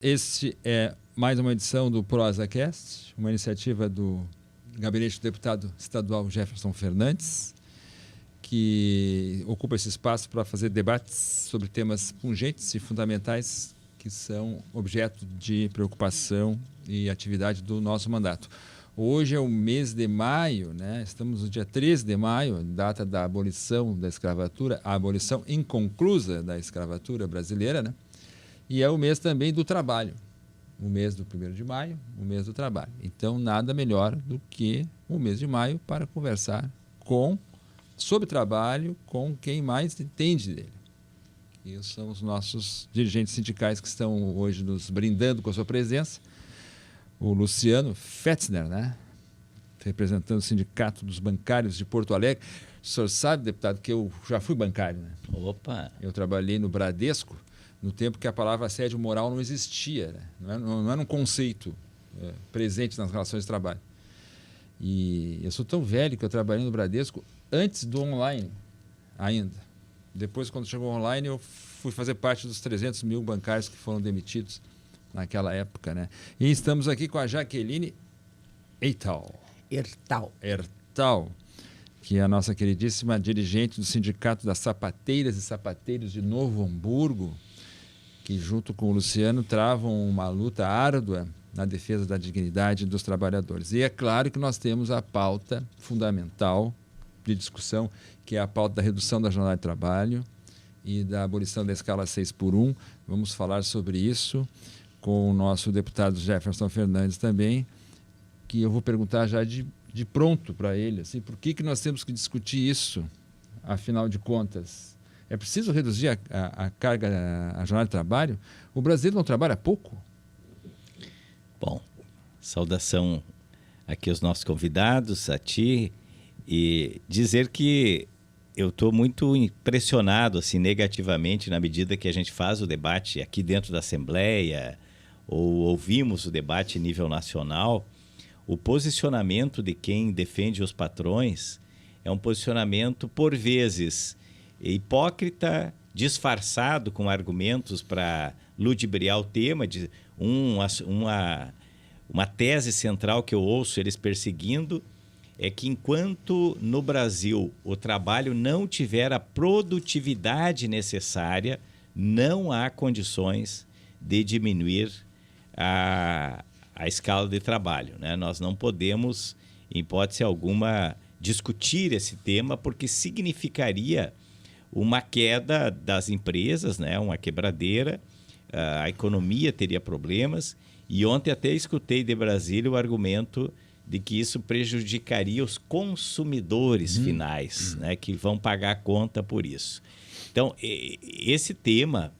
Este é mais uma edição do ProsaCast, uma iniciativa do Gabinete do Deputado Estadual Jefferson Fernandes, que ocupa esse espaço para fazer debates sobre temas pungentes e fundamentais que são objeto de preocupação e atividade do nosso mandato. Hoje é o mês de maio, né? Estamos no dia 13 de maio, data da abolição da escravatura, a abolição inconclusa da escravatura brasileira, né? E é o mês também do trabalho, o mês do 1º de maio, o mês do trabalho. Então, nada melhor do que o mês de maio para conversar sobre trabalho com quem mais entende dele. E são os nossos dirigentes sindicais que estão hoje nos brindando com a sua presença. O Luciano Fetzner, né? Representando o Sindicato dos Bancários de Porto Alegre. O senhor sabe, deputado, que eu já fui bancário, né? Opa! Eu trabalhei no Bradesco, no tempo que a palavra assédio moral não existia, né? Não era um conceito presente nas relações de trabalho. E eu sou tão velho que eu trabalhei no Bradesco antes do online ainda. Depois, quando chegou online, eu fui fazer parte dos 300 mil bancários que foram demitidos naquela época, né? E estamos aqui com a Jaqueline Ertal, que é a nossa queridíssima dirigente do Sindicato das Sapateiras e Sapateiros de Novo Hamburgo, que junto com o Luciano travam uma luta árdua na defesa da dignidade dos trabalhadores. E é claro que nós temos a pauta fundamental de discussão, que é a pauta da redução da jornada de trabalho e da abolição da escala 6x1. Vamos falar sobre isso com o nosso deputado Jefferson Fernandes também, que eu vou perguntar já de pronto para ele, assim, por que nós temos que discutir isso, afinal de contas? É preciso reduzir a carga, a jornada de trabalho? O brasileiro não trabalha pouco? Bom, saudação aqui aos nossos convidados, a ti, e dizer que eu estou muito impressionado, assim, negativamente, na medida que a gente faz o debate aqui dentro da Assembleia, ou ouvimos o debate em nível nacional. O posicionamento de quem defende os patrões é um posicionamento, por vezes, hipócrita, disfarçado com argumentos para ludibriar o tema. Uma tese central que eu ouço eles perseguindo é que enquanto no Brasil o trabalho não tiver a produtividade necessária, não há condições de diminuir a escala de trabalho, né? Nós não podemos, em hipótese alguma, discutir esse tema, porque significaria uma queda das empresas, né? Uma quebradeira, a economia teria problemas. E ontem até escutei de Brasília o argumento de que isso prejudicaria os consumidores finais, né? Que vão pagar a conta por isso. Então, esse tema...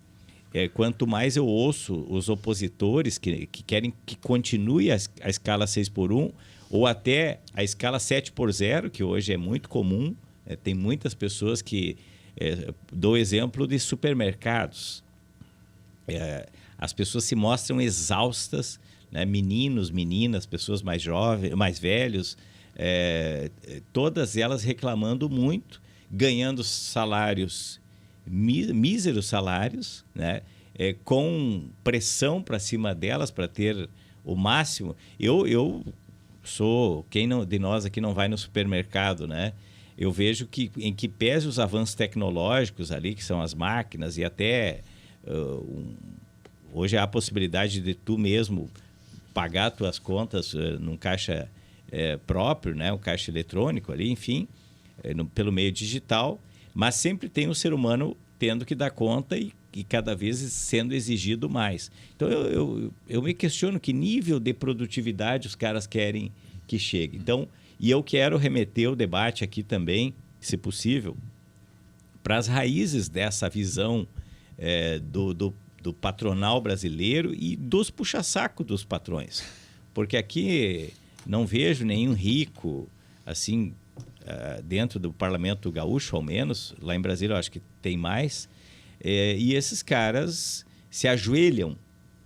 quanto mais eu ouço os opositores que querem que continue a escala 6x1 ou até a escala 7x0, que hoje é muito comum, tem muitas pessoas que... dou exemplo de supermercados. As pessoas se mostram exaustas, né? Meninos, meninas, pessoas mais jovens, mais velhos, todas elas reclamando muito, ganhando salários míseros salários, né? Com pressão para cima delas para ter o máximo. Eu sou, de nós aqui não vai no supermercado, né? Eu vejo que, em que pese os avanços tecnológicos ali, que são as máquinas, e até hoje há a possibilidade de tu mesmo pagar tuas contas num caixa próprio, né? Um caixa eletrônico ali, enfim, pelo meio digital. Mas sempre tem o ser humano tendo que dar conta e cada vez sendo exigido mais. Então, eu me questiono que nível de produtividade os caras querem que chegue. Então, e eu quero remeter o debate aqui também, se possível, para as raízes dessa visão do patronal brasileiro e dos puxa-saco dos patrões. Porque aqui não vejo nenhum rico, assim... dentro do Parlamento Gaúcho, ao menos, lá em Brasília eu acho que tem mais, e esses caras se ajoelham,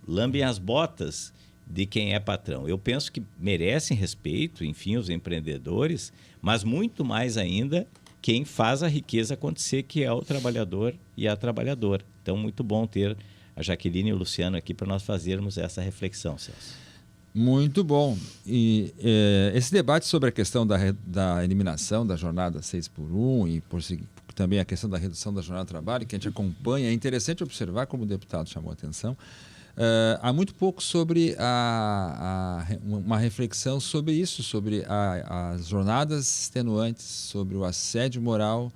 lambem as botas de quem é patrão. Eu penso que merecem respeito, enfim, os empreendedores, mas muito mais ainda quem faz a riqueza acontecer, que é o trabalhador e a trabalhadora. Então, muito bom ter a Jaqueline e o Luciano aqui para nós fazermos essa reflexão, Celso. Muito bom. E esse debate sobre a questão da eliminação da jornada 6x1 e também a questão da redução da jornada de trabalho, que a gente acompanha, é interessante observar, como o deputado chamou a atenção, há muito pouco sobre uma reflexão sobre isso, sobre as jornadas extenuantes, sobre o assédio moral.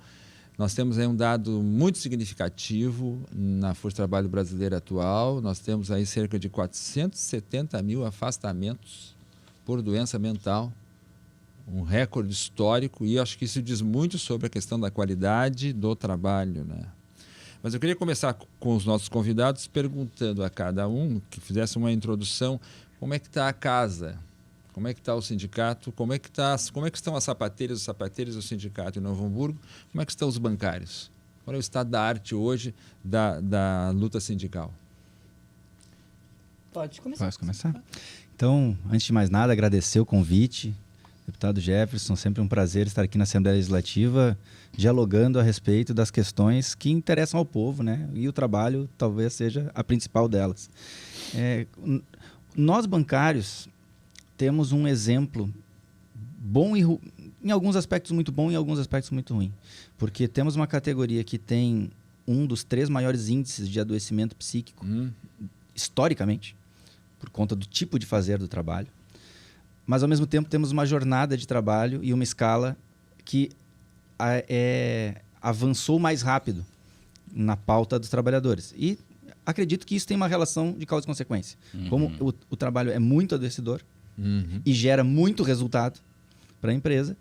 Nós temos aí um dado muito significativo na força de trabalho brasileira atual. Nós temos aí cerca de 470 mil afastamentos por doença mental, um recorde histórico, e acho que isso diz muito sobre a questão da qualidade do trabalho, né? Mas eu queria começar com os nossos convidados perguntando a cada um que fizesse uma introdução: como é que está a casa? Como é que está o sindicato? Como é que estão as sapateiras, os sapateiros do sindicato em Novo Hamburgo? Como é que estão os bancários? Qual é o estado da arte hoje da luta sindical? Pode começar. Posso começar? Então, antes de mais nada, agradecer o convite. Deputado Jefferson, sempre um prazer estar aqui na Assembleia Legislativa dialogando a respeito das questões que interessam ao povo, né? E o trabalho talvez seja a principal delas. Nós bancários temos um exemplo bom e em alguns aspectos muito bom e em alguns aspectos muito ruim. Porque temos uma categoria que tem um dos 3 maiores índices de adoecimento psíquico, historicamente, por conta do tipo de fazer do trabalho. Mas, ao mesmo tempo, temos uma jornada de trabalho e uma escala que avançou mais rápido na pauta dos trabalhadores. E acredito que isso tem uma relação de causa e consequência. Como o trabalho é muito adoecedor e gera muito resultado para a empresa,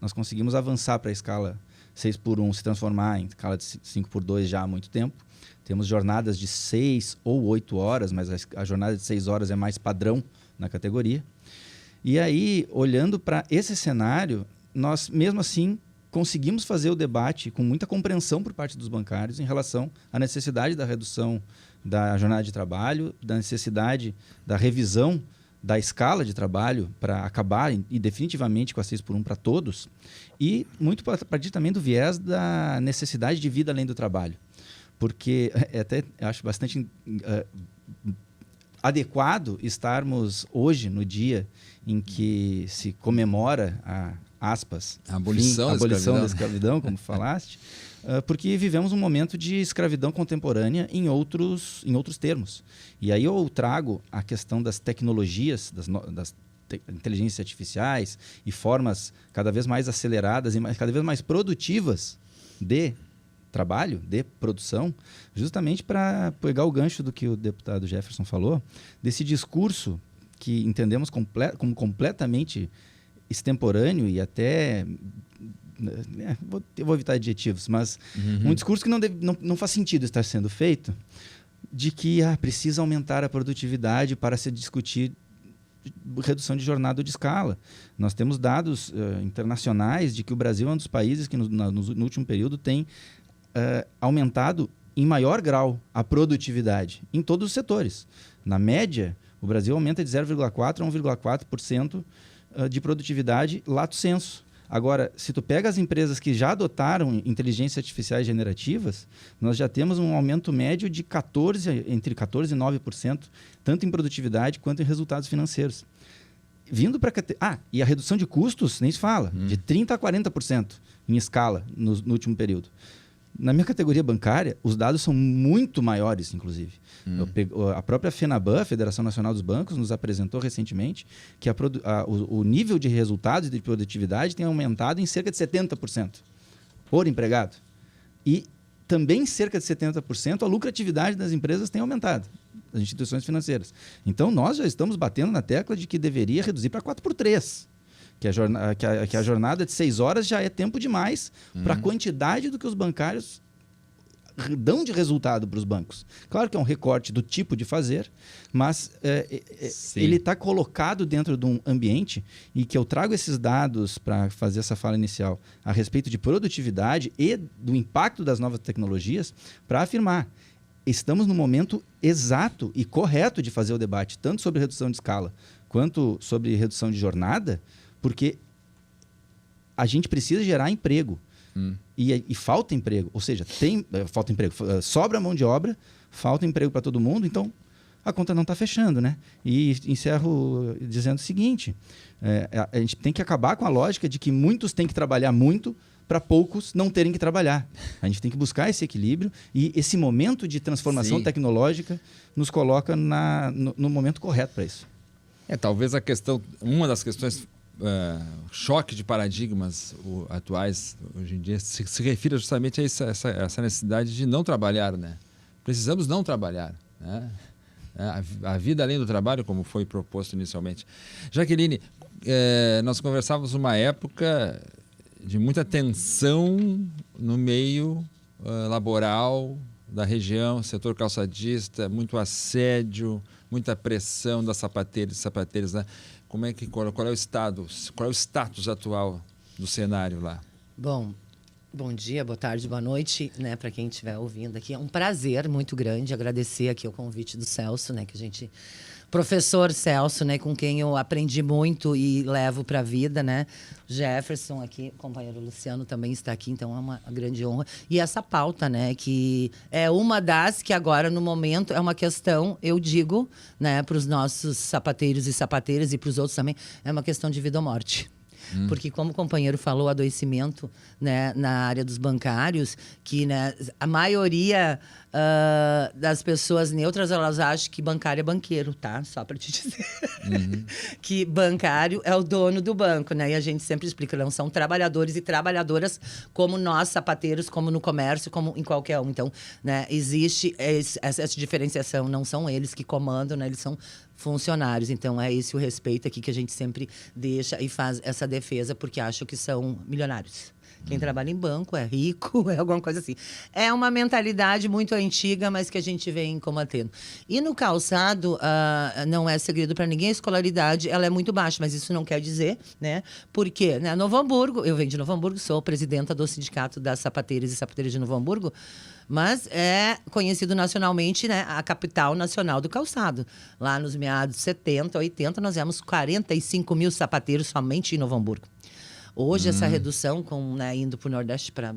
nós conseguimos avançar para a escala 6x1 se transformar em escala de 5x2 já há muito tempo. Temos jornadas de 6 ou 8 horas, mas a jornada de 6 horas é mais padrão na categoria. E aí, olhando para esse cenário, nós, mesmo assim, conseguimos fazer o debate com muita compreensão por parte dos bancários em relação à necessidade da redução da jornada de trabalho, da necessidade da revisão da escala de trabalho para acabar e definitivamente com a 6x1 para todos, e muito a partir também do viés da necessidade de vida além do trabalho. Porque até acho bastante adequado estarmos hoje, no dia em que se comemora a abolição da escravidão, como falaste, porque vivemos um momento de escravidão contemporânea em outros termos. E aí eu trago a questão das tecnologias, das inteligências artificiais e formas cada vez mais aceleradas e cada vez mais produtivas de trabalho, de produção, justamente para pegar o gancho do que o deputado Jefferson falou, desse discurso que entendemos como completamente extemporâneo e até... eu vou evitar adjetivos, mas um discurso que não faz sentido estar sendo feito, de que precisa aumentar a produtividade para se discutir redução de jornada ou de escala. Nós temos dados internacionais de que o Brasil é um dos países que no último período tem aumentado em maior grau a produtividade em todos os setores. Na média, o Brasil aumenta de 0,4% a 1,4% de produtividade lato sensu. Agora, se tu pega as empresas que já adotaram inteligências artificiais generativas, nós já temos um aumento médio de entre 14% e 9%, tanto em produtividade quanto em resultados financeiros. Vindo para e a redução de custos, nem se fala, de 30% a 40% em escala no último período. Na minha categoria bancária, os dados são muito maiores, inclusive. A própria FENABAN, Federação Nacional dos Bancos, nos apresentou recentemente que o nível de resultados e de produtividade tem aumentado em cerca de 70% por empregado. E também cerca de 70% a lucratividade das empresas tem aumentado, das instituições financeiras. Então, nós já estamos batendo na tecla de que deveria reduzir para 4x3. Que a jornada de 6 horas já é tempo demais para a quantidade do que os bancários dão de resultado para os bancos. Claro que é um recorte do tipo de fazer, mas ele está colocado dentro de um ambiente em que eu trago esses dados para fazer essa fala inicial a respeito de produtividade e do impacto das novas tecnologias para afirmar: estamos no momento exato e correto de fazer o debate, tanto sobre redução de escala quanto sobre redução de jornada, porque a gente precisa gerar emprego. e falta emprego, ou seja, falta emprego, sobra mão de obra, falta emprego para todo mundo, então a conta não está fechando, né? E encerro dizendo o seguinte, a gente tem que acabar com a lógica de que muitos têm que trabalhar muito para poucos não terem que trabalhar. A gente tem que buscar esse equilíbrio e esse momento de transformação tecnológica nos coloca no momento correto para isso. Talvez uma das questões, choque de paradigmas atuais hoje em dia se refira justamente a essa necessidade de não trabalhar, né? Precisamos não trabalhar, né? A vida além do trabalho, como foi proposto inicialmente. Jaqueline, nós conversávamos numa época de muita tensão no meio laboral da região, setor calçadista, muito assédio, muita pressão das sapateiras e sapateiros, né? Qual é o status atual do cenário lá? Bom dia, boa tarde, boa noite, né, para quem estiver ouvindo aqui. É um prazer muito grande agradecer aqui o convite do Celso, né, professor Celso, né, com quem eu aprendi muito e levo para a vida, né? Jefferson aqui, o companheiro Luciano também está aqui, então é uma grande honra. E essa pauta, né, que é uma das que agora no momento é uma questão, eu digo, né, para os nossos sapateiros e sapateiras e para os outros também, é uma questão de vida ou morte. Porque, como o companheiro falou, o adoecimento, né, na área dos bancários, que, né, a maioria das pessoas neutras, elas acham que bancário é banqueiro, tá? Só para te dizer. Que bancário é o dono do banco, né? E a gente sempre explica, não são trabalhadores e trabalhadoras como nós, sapateiros, como no comércio, como em qualquer um. Então, né, existe essa diferenciação, não são eles que comandam, né? Eles são funcionários. Então, é esse o respeito aqui que a gente sempre deixa e faz essa defesa, porque acham que são milionários. Quem trabalha em banco é rico, é alguma coisa assim. É uma mentalidade muito antiga, mas que a gente vem combatendo. E no calçado, não é segredo para ninguém, a escolaridade ela é muito baixa, mas isso não quer dizer, né? Porque, né, Novo Hamburgo, eu venho de Novo Hamburgo, sou presidenta do Sindicato das Sapateiras e Sapateiras de Novo Hamburgo, mas é conhecido nacionalmente, né, a capital nacional do calçado. Lá nos meados de 70, 80, nós temos 45 mil sapateiros somente em Novo Hamburgo. Hoje, essa redução, né, indo para o Nordeste, para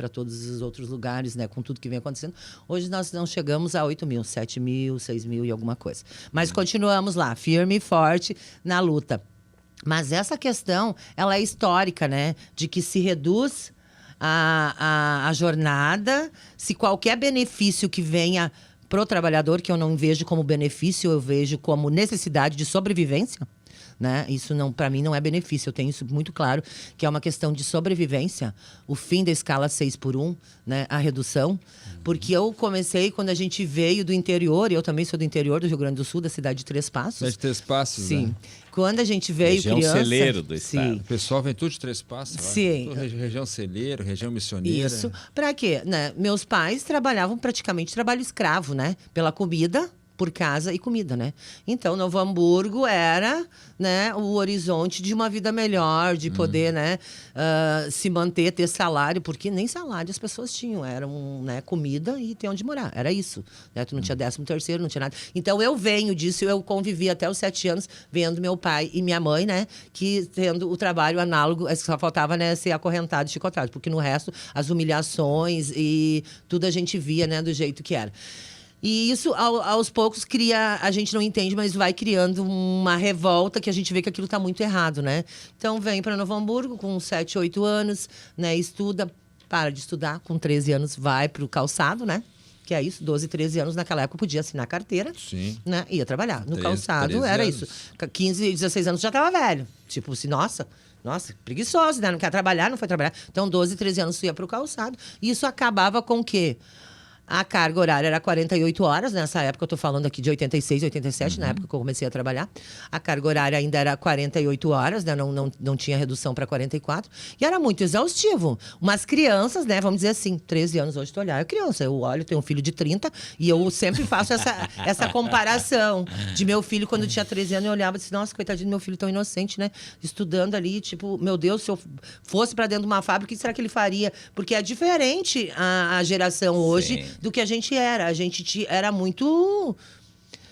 todos os outros lugares, né, com tudo que vem acontecendo, hoje nós não chegamos a 8 mil, 7 mil, 6 mil e alguma coisa. Mas continuamos lá, firme e forte na luta. Mas essa questão, ela é histórica, né, de que se reduz a jornada, se qualquer benefício que venha pro trabalhador, que eu não vejo como benefício, eu vejo como necessidade de sobrevivência, né? Isso não, para mim não é benefício, eu tenho isso muito claro, que é uma questão de sobrevivência, o fim da escala 6x1, né? A redução, porque eu comecei quando a gente veio do interior, e eu também sou do interior do Rio Grande do Sul, da cidade de Três Passos. Cidade de Três Passos, sim. Né? Quando a gente veio região criança... celeiro do estado. Sim. O pessoal vem tudo de Três Passos. Sim. Região celeiro, região missioneira. Isso. Para quê? Né? Meus pais trabalhavam praticamente trabalho escravo, né? Pela comida, por casa e comida, né? Então, Novo Hamburgo era, né, o horizonte de uma vida melhor, de poder, né, se manter, ter salário, porque nem salário as pessoas tinham, era né, comida e ter onde morar, era isso, né? Tu não tinha 13º, não tinha nada. Então, eu venho disso, eu convivi até os 7 anos vendo meu pai e minha mãe, né, que tendo o trabalho análogo, só faltava, né, ser acorrentado e chicotado, porque no resto, as humilhações e tudo a gente via, né, do jeito que era. E isso, aos poucos, a gente não entende, mas vai criando uma revolta que a gente vê que aquilo está muito errado, né? Então, vem para Novo Hamburgo com 7, 8 anos, né? Estuda, para de estudar, com 13 anos vai para o calçado, né? Que é isso, 12, 13 anos, naquela época podia assinar carteira, sim, né? Ia trabalhar. No calçado era anos. Isso. 15, 16 anos já estava velho. Tipo assim, nossa, preguiçoso, né? Não quer trabalhar, não foi trabalhar. Então, 12, 13 anos tu ia para o calçado. E isso acabava com o quê? A carga horária era 48 horas, nessa época eu estou falando aqui de 86, 87, na época que eu comecei a trabalhar. A carga horária ainda era 48 horas, né? Não tinha redução para 44. E era muito exaustivo. Umas crianças, né? Vamos dizer assim, 13 anos hoje, tu olhar, é criança. Eu olho, tenho um filho de 30 e eu sempre faço essa comparação de meu filho quando tinha 13 anos. Eu olhava e disse, nossa, coitadinho do meu filho tão inocente, né? Estudando ali, tipo, meu Deus, se eu fosse para dentro de uma fábrica, o que será que ele faria? Porque é diferente a geração hoje, sim, do que a gente era. A gente era muito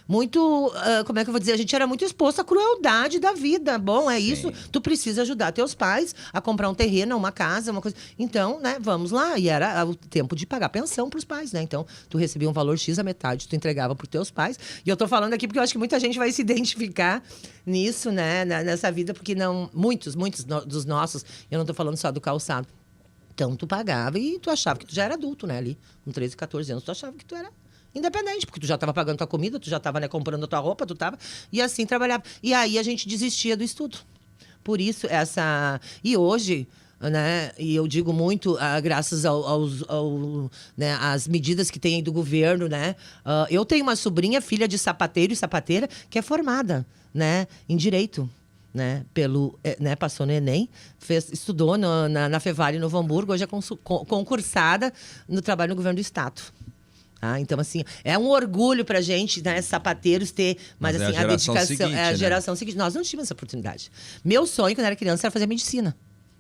muito, como é que eu vou dizer? A gente era muito exposto à crueldade da vida. Bom, é Sim. isso. Tu precisa ajudar teus pais a comprar um terreno, uma casa, uma coisa. Então, né, vamos lá. E era o tempo de pagar pensão pros pais, né? Então, tu recebia um valor X, a metade tu entregava pros teus pais. E eu tô falando aqui porque eu acho que muita gente vai se identificar nisso, né? Nessa vida, porque não... Muitos dos nossos... Eu não tô falando só do calçado. Então, tu pagava e tu achava que tu já era adulto, né? Ali, com 13, 14 anos, tu achava que tu era independente, porque tu já estava pagando tua comida, tu já estava, né, comprando a tua roupa, tu estava... E assim trabalhava. E aí a gente desistia do estudo. Por isso, E hoje... Né? E eu digo muito, graças né, às medidas que tem aí do governo, né? Eu tenho uma sobrinha, filha de sapateiro e sapateira, que é formada, né, em Direito. Né, né, passou no Enem, estudou na Fevale Novo Hamburgo, hoje é concursada no trabalho no governo do Estado. Então, assim, é um orgulho pra gente, né, sapateiros ter, mas assim, a dedicação seguinte, é a né? geração seguinte. Nós não tínhamos essa oportunidade. Meu sonho, quando eu era criança, era fazer medicina.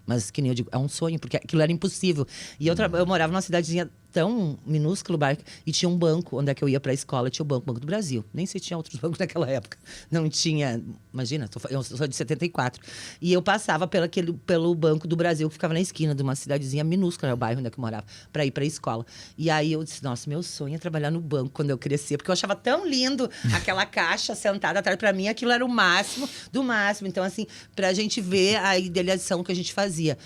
Mas, que nem eu digo, é um sonho, porque aquilo era impossível. E eu morava numa cidadezinha tão minúsculo, e tinha um banco, onde é que eu ia para a escola, tinha o Banco do Brasil. Nem sei se tinha outros bancos naquela época. Não tinha, imagina, eu sou de 74. E eu passava pelo Banco do Brasil, que ficava na esquina de uma cidadezinha minúscula, né, o bairro onde é que eu morava, para ir para a escola. E aí eu disse, nossa, meu sonho é trabalhar no banco quando eu crescer, porque eu achava tão lindo aquela caixa sentada atrás. Para mim, aquilo era o máximo do máximo. Então, assim, para a gente ver a idealização que a gente fazia.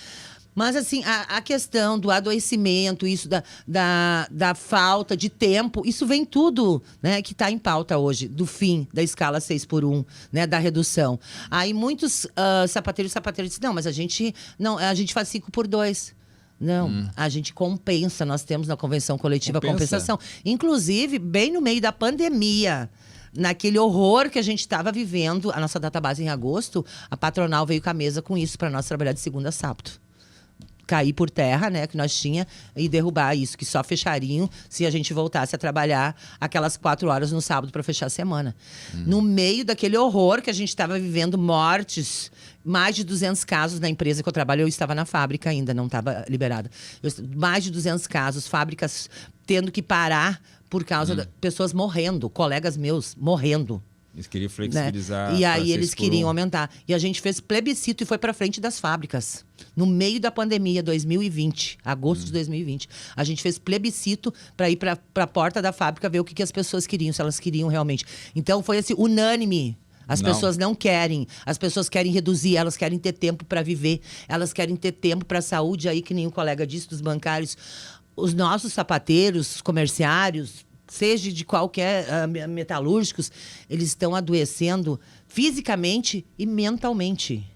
Mas, assim, a questão do adoecimento, isso da falta de tempo, isso vem tudo, né, que está em pauta hoje, do fim da escala 6x1, né, da redução. Aí muitos sapateiros dizem, não, mas a gente faz 5x2. Não, a gente compensa, nós temos na convenção coletiva compensação. Inclusive, bem no meio da pandemia, naquele horror que a gente estava vivendo, a nossa database em agosto, a patronal veio com a mesa com isso para nós trabalhar de segunda a sábado. Cair por terra, né, que nós tinha, e derrubar isso, que só fechariam se a gente voltasse a trabalhar aquelas 4 horas no sábado para fechar a semana. No meio daquele horror que a gente estava vivendo, mortes, mais de 200 casos na empresa que eu trabalho, eu estava na fábrica ainda, não estava liberada. Mais de 200 casos, fábricas tendo que parar por causa de pessoas morrendo, colegas meus morrendo. Eles queriam flexibilizar. Né? E aí eles queriam aumentar. E a gente fez plebiscito e foi para frente das fábricas. No meio da pandemia, 2020, agosto de 2020. A gente fez plebiscito para ir para a porta da fábrica ver o que as pessoas queriam, se elas queriam realmente. Então foi assim, unânime. As pessoas não querem. As pessoas querem reduzir, elas querem ter tempo para viver. Elas querem ter tempo para a saúde. Aí, que nem o colega disse, dos bancários. Os nossos sapateiros, comerciários, seja de qualquer metalúrgicos, eles estão adoecendo fisicamente e mentalmente.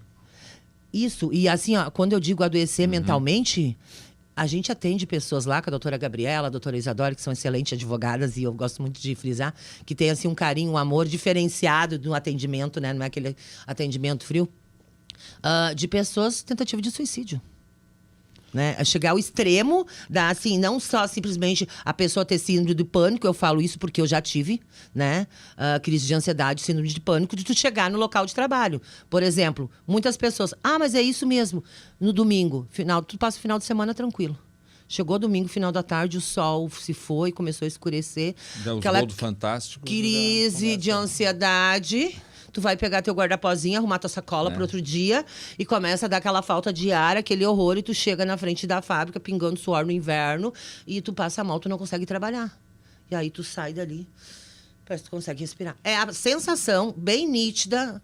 Isso. E assim, quando eu digo adoecer mentalmente, a gente atende pessoas lá, com a doutora Gabriela, a doutora Isadora, que são excelentes advogadas, e eu gosto muito de frisar, que tem assim, um carinho, um amor diferenciado no atendimento, né? Não é aquele atendimento frio, de pessoas tentativa de suicídio. Né? Chegar ao extremo da, assim, não só simplesmente a pessoa ter síndrome de pânico, eu falo isso porque eu já tive, né? Crise de ansiedade, síndrome de pânico, de tu chegar no local de trabalho. Por exemplo, muitas pessoas, mas é isso mesmo. No domingo, tu passa o final de semana tranquilo. Chegou domingo, final da tarde, o sol se foi, começou a escurecer. Aquela fantástico. Crise de ansiedade. Tu vai pegar teu guarda-pozinho, arrumar tua sacola para outro dia e começa a dar aquela falta de ar, aquele horror, e tu chega na frente da fábrica pingando suor no inverno e tu passa mal, tu não consegue trabalhar. E aí tu sai dali, parece que tu consegue respirar. É a sensação bem nítida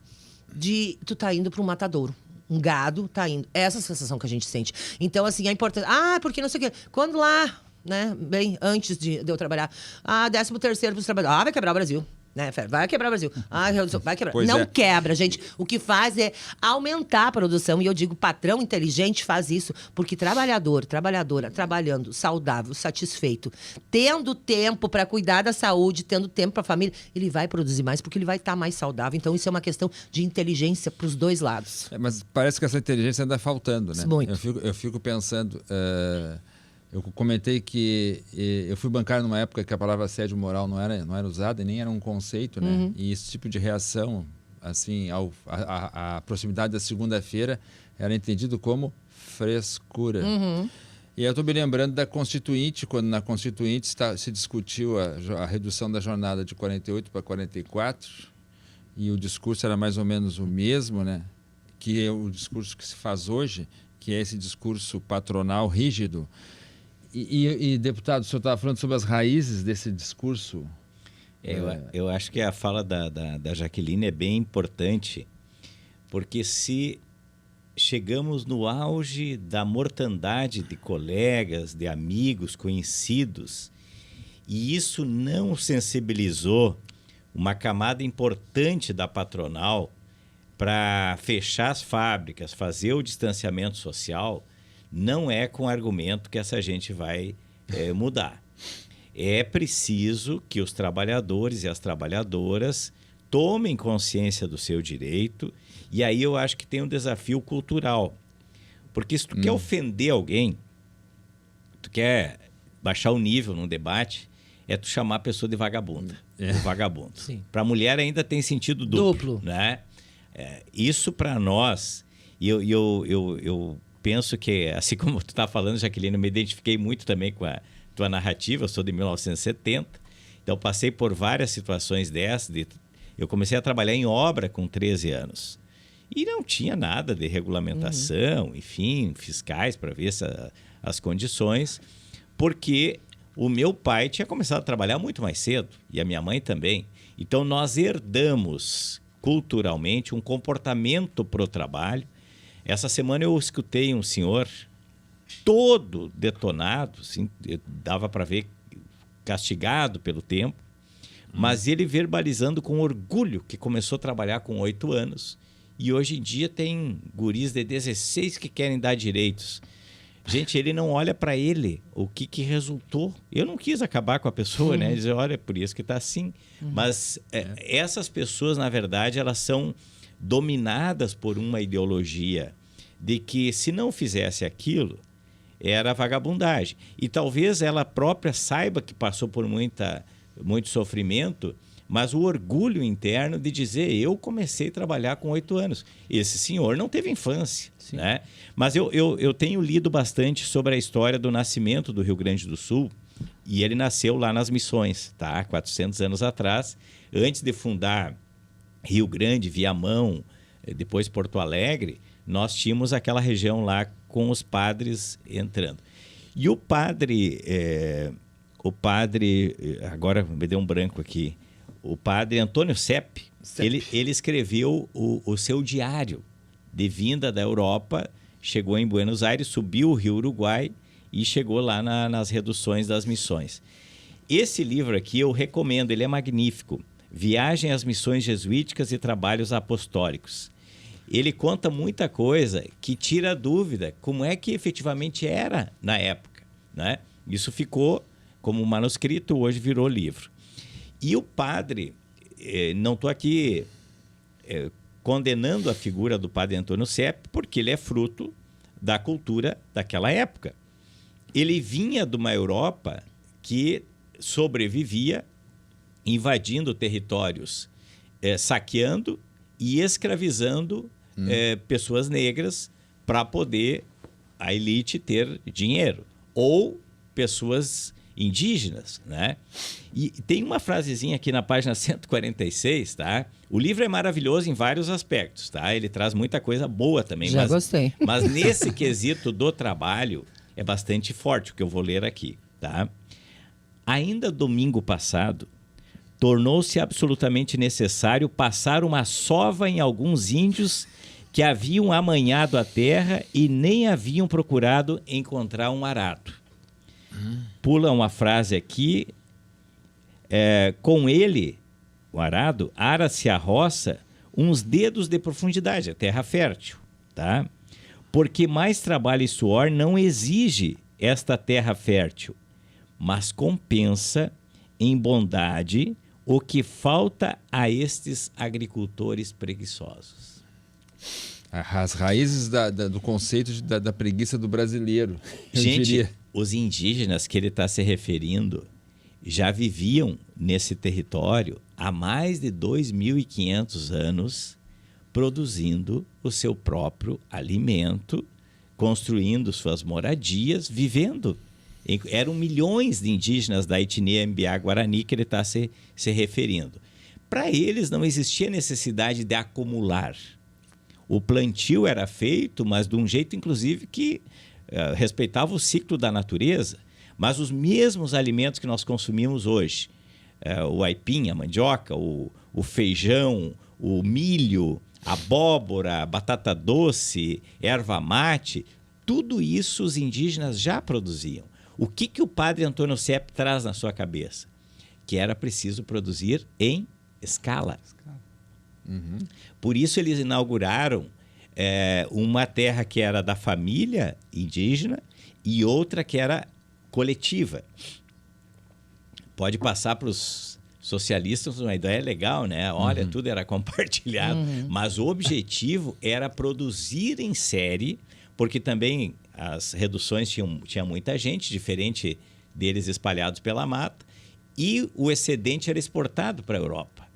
de tu tá indo para um matadouro. Um gado tá indo. É essa sensação que a gente sente. Então, assim, é importante. Porque não sei o quê. Quando lá, né, bem antes de eu trabalhar, 13º pros trabalhadores. Vai quebrar o Brasil. Né, vai quebrar o Brasil. Vai quebrar. Não quebra, gente. O que faz é aumentar a produção. E eu digo, patrão inteligente faz isso. Porque trabalhadora, trabalhando saudável, satisfeito, tendo tempo para cuidar da saúde, tendo tempo para a família, ele vai produzir mais, porque ele vai estar mais saudável. Então, isso é uma questão de inteligência para os dois lados. Mas parece que essa inteligência anda faltando, né? Muito. Eu fico pensando... Eu comentei que eu fui bancário numa época que a palavra assédio moral não era usada, nem era um conceito, né? E esse tipo de reação, assim, a proximidade da segunda-feira era entendido como frescura. E eu estou me lembrando da Constituinte, quando na Constituinte se discutiu a redução da jornada de 48 para 44, e o discurso era mais ou menos o mesmo, né? Que é o discurso que se faz hoje, que é esse discurso patronal rígido. E deputado, o senhor estava falando sobre as raízes desse discurso. Eu acho que a fala da Jaqueline é bem importante, porque se chegamos no auge da mortandade de colegas, de amigos, conhecidos, e isso não sensibilizou uma camada importante da patronal para fechar as fábricas, fazer o distanciamento social, não é com argumento que essa gente vai mudar. É preciso que os trabalhadores e as trabalhadoras tomem consciência do seu direito. E aí eu acho que tem um desafio cultural. Porque se tu quer ofender alguém, tu quer baixar o nível num debate, é tu chamar a pessoa de vagabunda. Vagabundo. Para a mulher ainda tem sentido duplo. Né? Isso para nós, e eu penso que, assim como tu está falando, Jaqueline, eu me identifiquei muito também com a tua narrativa. Eu sou de 1970, então passei por várias situações dessas. Eu comecei a trabalhar em obra com 13 anos. E não tinha nada de regulamentação, enfim, fiscais para ver as condições, porque o meu pai tinha começado a trabalhar muito mais cedo, e a minha mãe também. Então, nós herdamos culturalmente um comportamento para o trabalho. Essa semana eu escutei um senhor todo detonado, assim, dava para ver castigado pelo tempo, mas ele verbalizando com orgulho que começou a trabalhar com 8 anos. E hoje em dia tem guris de 16 que querem dar direitos. Gente, ele não olha para ele o que resultou. Eu não quis acabar com a pessoa, né? Dizer, olha, por isso que está assim. Mas essas pessoas, na verdade, elas são dominadas por uma ideologia de que se não fizesse aquilo, era vagabundagem. E talvez ela própria saiba que passou por muito sofrimento, mas o orgulho interno de dizer, eu comecei a trabalhar com 8 anos. Esse senhor não teve infância, né? Mas eu tenho lido bastante sobre a história do nascimento do Rio Grande do Sul, e ele nasceu lá nas Missões, tá? 400 anos atrás, antes de fundar Rio Grande, Viamão, depois Porto Alegre, nós tínhamos aquela região lá com os padres entrando. E o padre, agora me deu um branco aqui, o padre Antônio Sepp, ele escreveu o seu diário de vinda da Europa, chegou em Buenos Aires, subiu o Rio Uruguai e chegou lá nas reduções das missões. Esse livro aqui eu recomendo, ele é magnífico. Viagem às Missões Jesuíticas e Trabalhos Apostólicos. Ele conta muita coisa que tira a dúvida como é que efetivamente era na época, né? Isso ficou como manuscrito, hoje virou livro. E o padre, não estou aqui condenando a figura do padre Antônio Sepp, porque ele é fruto da cultura daquela época. Ele vinha de uma Europa que sobrevivia invadindo territórios, saqueando e escravizando pessoas negras para poder a elite ter dinheiro. Ou pessoas indígenas, né? E tem uma frasezinha aqui na página 146, tá? O livro é maravilhoso em vários aspectos, tá? Ele traz muita coisa boa também. Já gostei. Mas nesse quesito do trabalho é bastante forte o que eu vou ler aqui, tá? Ainda domingo passado, tornou-se absolutamente necessário passar uma sova em alguns índios que haviam amanhado a terra e nem haviam procurado encontrar um arado. Pula uma frase aqui, com ele, o arado, ara-se a roça uns dedos de profundidade, a terra fértil, tá? Porque mais trabalho e suor não exige esta terra fértil, mas compensa em bondade o que falta a estes agricultores preguiçosos. As raízes do conceito da preguiça do brasileiro. Gente, os indígenas que ele está se referindo já viviam nesse território há mais de 2.500 anos, produzindo o seu próprio alimento construindo suas moradias, vivendo. Eram milhões de indígenas da etnia Mbiá-Guarani que ele está se referindo. Para eles não existia necessidade de acumular. O plantio era feito, mas de um jeito, inclusive, que respeitava o ciclo da natureza. Mas os mesmos alimentos que nós consumimos hoje, o aipim, a mandioca, o feijão, o milho, a abóbora, a batata doce, erva mate, tudo isso os indígenas já produziam. O que o padre Antônio Sepp traz na sua cabeça? Que era preciso produzir em escala. Uhum. Por isso eles inauguraram uma terra que era da família indígena e outra que era coletiva. Pode passar para os socialistas uma ideia legal, né? Olha, tudo era compartilhado. Mas o objetivo era produzir em série, porque também as reduções tinha muita gente, diferente deles espalhados pela mata, e o excedente era exportado para a Europa.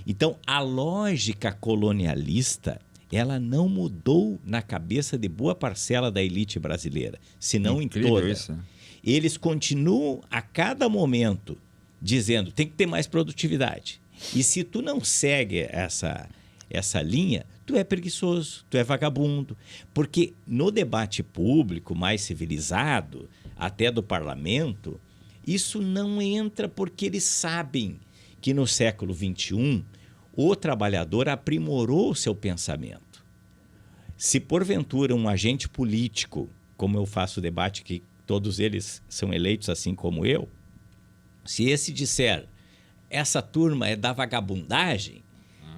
Então, a lógica colonialista, ela não mudou na cabeça de boa parcela da elite brasileira, senão em toda. Isso. Eles continuam a cada momento dizendo tem que ter mais produtividade. E se tu não segue essa linha, tu é preguiçoso, tu é vagabundo. Porque no debate público mais civilizado, até do parlamento, isso não entra porque eles sabem que no século XXI o trabalhador aprimorou o seu pensamento. Se porventura um agente político, como eu faço o debate que todos eles são eleitos assim como eu, se esse disser essa turma é da vagabundagem,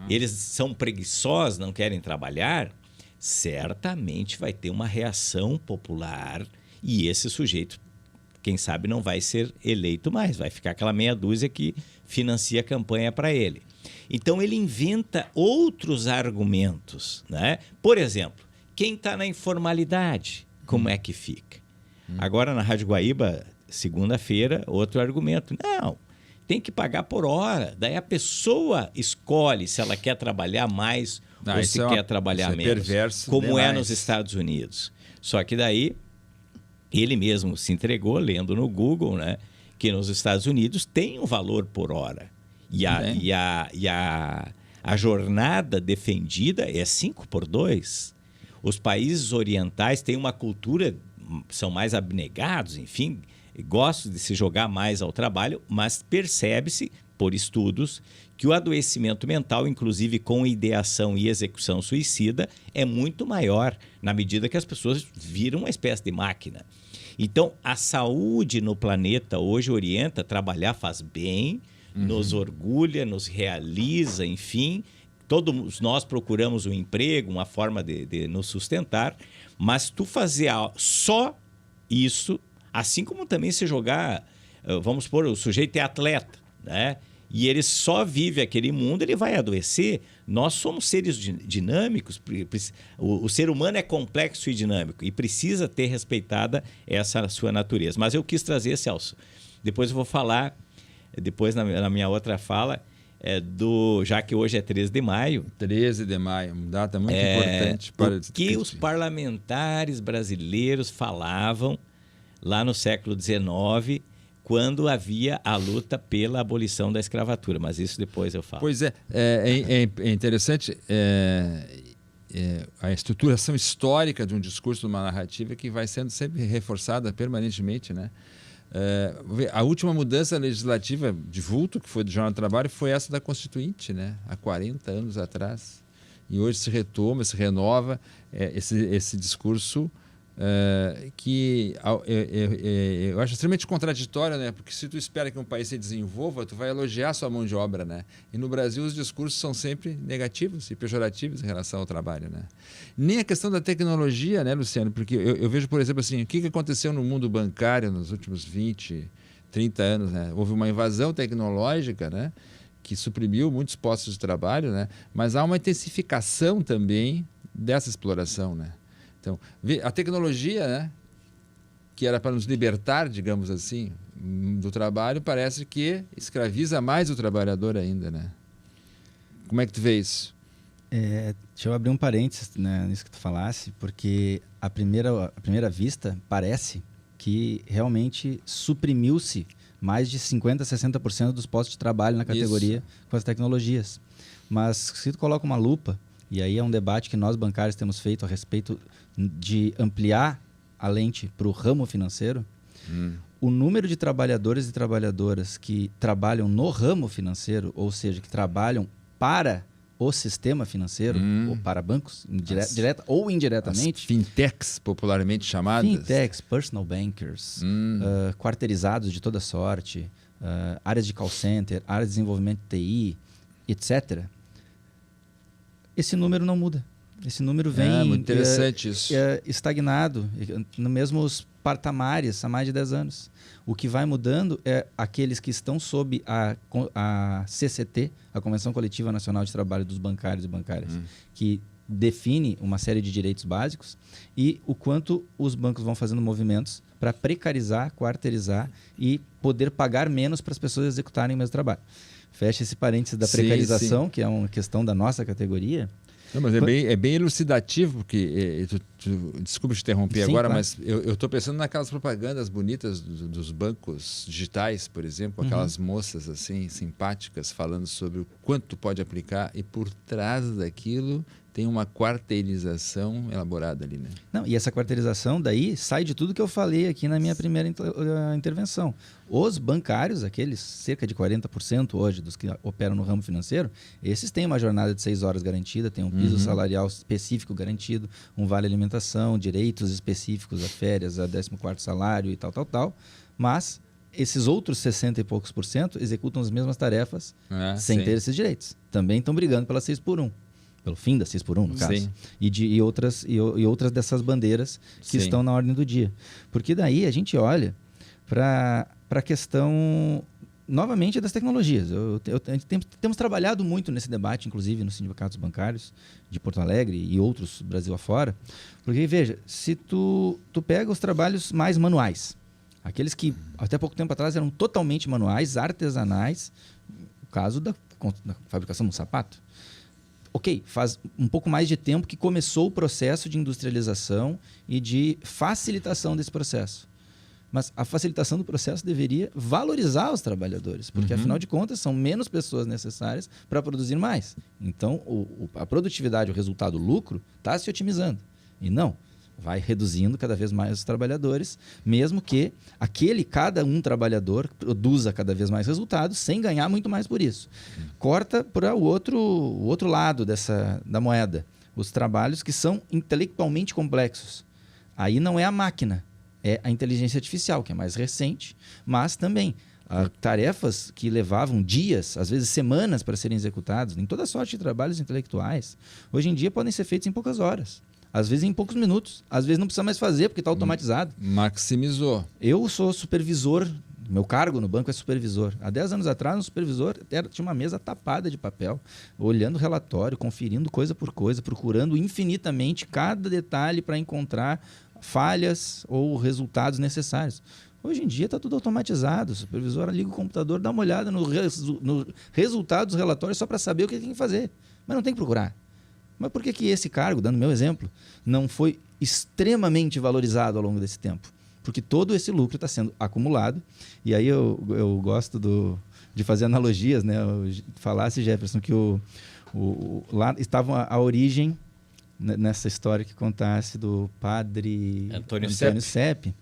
eles são preguiçosos, não querem trabalhar, certamente vai ter uma reação popular e esse sujeito, quem sabe, não vai ser eleito mais, vai ficar aquela meia dúzia que financia a campanha para ele. Então ele inventa outros argumentos, né? Por exemplo, quem está na informalidade, como é que fica? Agora na Rádio Guaíba, segunda-feira, outro argumento. Não, tem que pagar por hora. Daí a pessoa escolhe se ela quer trabalhar mais ou se quer trabalhar menos. Perverso como demais. é nos Estados Unidos. Só que daí ele mesmo se entregou, lendo no Google, né, que nos Estados Unidos tem um valor por hora. E a jornada defendida é 5x2. Os países orientais têm uma cultura, são mais abnegados, enfim, gostam de se jogar mais ao trabalho, mas percebe-se, por estudos, que o adoecimento mental, inclusive com ideação e execução suicida, é muito maior, na medida que as pessoas viram uma espécie de máquina. Então, a saúde no planeta hoje orienta, trabalhar faz bem, nos orgulha, nos realiza, enfim. Todos nós procuramos um emprego, uma forma de nos sustentar, mas tu fazer só isso, assim como também se jogar, vamos supor, o sujeito é atleta, né? E ele só vive aquele mundo, ele vai adoecer. Nós somos seres dinâmicos, o ser humano é complexo e dinâmico e precisa ter respeitada essa sua natureza. Mas eu quis trazer, Celso, depois eu vou falar, depois na minha outra fala, já que hoje é 13 de maio. 13 de maio, uma data muito importante para o que os parlamentares brasileiros falavam lá no século XIX, quando havia a luta pela abolição da escravatura. Mas isso depois eu falo. Pois é interessante a estruturação histórica de um discurso, de uma narrativa que vai sendo sempre reforçada permanentemente, né? A última mudança legislativa de vulto, que foi do Jornal do Trabalho, foi essa da Constituinte, né? Há 40 anos atrás. E hoje se retoma, se renova esse discurso que eu acho extremamente contraditório, né? Porque se tu espera que um país se desenvolva, tu vai elogiar sua mão de obra, né? E no Brasil os discursos são sempre negativos e pejorativos em relação ao trabalho, né? Nem a questão da tecnologia, né, Luciano? Porque eu vejo, por exemplo, assim, o que aconteceu no mundo bancário nos últimos 20, 30 anos, né? Houve uma invasão tecnológica, né? Que suprimiu muitos postos de trabalho, né? Mas há uma intensificação também dessa exploração, né? Então, a tecnologia, né, que era para nos libertar, digamos assim, do trabalho, parece que escraviza mais o trabalhador ainda, né? Como é que tu vê isso? Deixa eu abrir um parênteses, né, nisso que tu falasse, porque à primeira vista parece que realmente suprimiu-se mais de 50%, 60% dos postos de trabalho na categoria com as tecnologias. Mas se tu coloca uma lupa, e aí é um debate que nós bancários temos feito a respeito de ampliar a lente para o ramo financeiro, o número de trabalhadores e trabalhadoras que trabalham no ramo financeiro, ou seja, que trabalham para o sistema financeiro, ou para bancos, direta ou indiretamente. As fintechs, popularmente chamadas. Fintechs, personal bankers, quarteirizados de toda sorte, áreas de call center, áreas de desenvolvimento de TI, etc. Esse número não muda. Esse número vem muito interessante isso. Estagnado, nos mesmos patamares há mais de 10 anos. O que vai mudando é aqueles que estão sob a CCT, a Convenção Coletiva Nacional de Trabalho dos Bancários e Bancárias, que define uma série de direitos básicos, e o quanto os bancos vão fazendo movimentos para precarizar, quarteirizar e poder pagar menos para as pessoas executarem o mesmo trabalho. Fecha esse parênteses da precarização, que é uma questão da nossa categoria. Não, mas é bem elucidativo, porque desculpa te interromper agora, claro. Mas eu estou pensando naquelas propagandas bonitas dos bancos digitais, por exemplo, aquelas moças assim simpáticas falando sobre o quanto pode aplicar, e por trás daquilo tem uma quarteirização elaborada ali, né? Não, e essa quarteirização daí sai de tudo que eu falei aqui na minha primeira intervenção. Os bancários, aqueles cerca de 40% hoje dos que operam no ramo financeiro, esses têm uma jornada de 6 horas garantida, tem um piso salarial específico garantido, um vale alimentação, direitos específicos a férias, a 14º salário e tal. Mas esses outros 60 e poucos por cento executam as mesmas tarefas sem ter esses direitos. Também estão brigando pela 6x1. Pelo fim da 6x1, no caso. E outras dessas bandeiras que estão na ordem do dia. Porque daí a gente olha para a questão, novamente, das tecnologias. Temos trabalhado muito nesse debate, inclusive nos sindicatos bancários de Porto Alegre e outros Brasil afora. Porque, veja, se tu pega os trabalhos mais manuais, aqueles que até pouco tempo atrás eram totalmente manuais, artesanais, o caso da fabricação de um sapato. Ok, faz um pouco mais de tempo que começou o processo de industrialização e de facilitação desse processo. Mas a facilitação do processo deveria valorizar os trabalhadores, porque afinal de contas são menos pessoas necessárias para produzir mais. Então a produtividade, o resultado, o lucro, está se otimizando. E não, vai reduzindo cada vez mais os trabalhadores, mesmo que cada um trabalhador produza cada vez mais resultados sem ganhar muito mais por isso. Corta para o outro lado da moeda, os trabalhos que são intelectualmente complexos. Aí não é a máquina, é a inteligência artificial, que é mais recente, mas também tarefas que levavam dias, às vezes semanas para serem executadas, em toda sorte de trabalhos intelectuais, hoje em dia podem ser feitos em poucas horas. Às vezes em poucos minutos. Às vezes não precisa mais fazer porque está automatizado. Maximizou. Eu sou supervisor, meu cargo no banco é supervisor. Há 10 anos atrás, um supervisor tinha uma mesa tapada de papel, olhando o relatório, conferindo coisa por coisa, procurando infinitamente cada detalhe para encontrar falhas ou resultados necessários. Hoje em dia está tudo automatizado. O supervisor liga o computador, dá uma olhada no resultado dos relatórios só para saber o que tem que fazer. Mas não tem que procurar. Mas por que esse cargo, dando meu exemplo, não foi extremamente valorizado ao longo desse tempo? Porque todo esse lucro está sendo acumulado. E aí eu gosto de fazer analogias, né? Falasse, Jefferson, que lá estava a origem, nessa história que contasse do padre Antônio Sepp,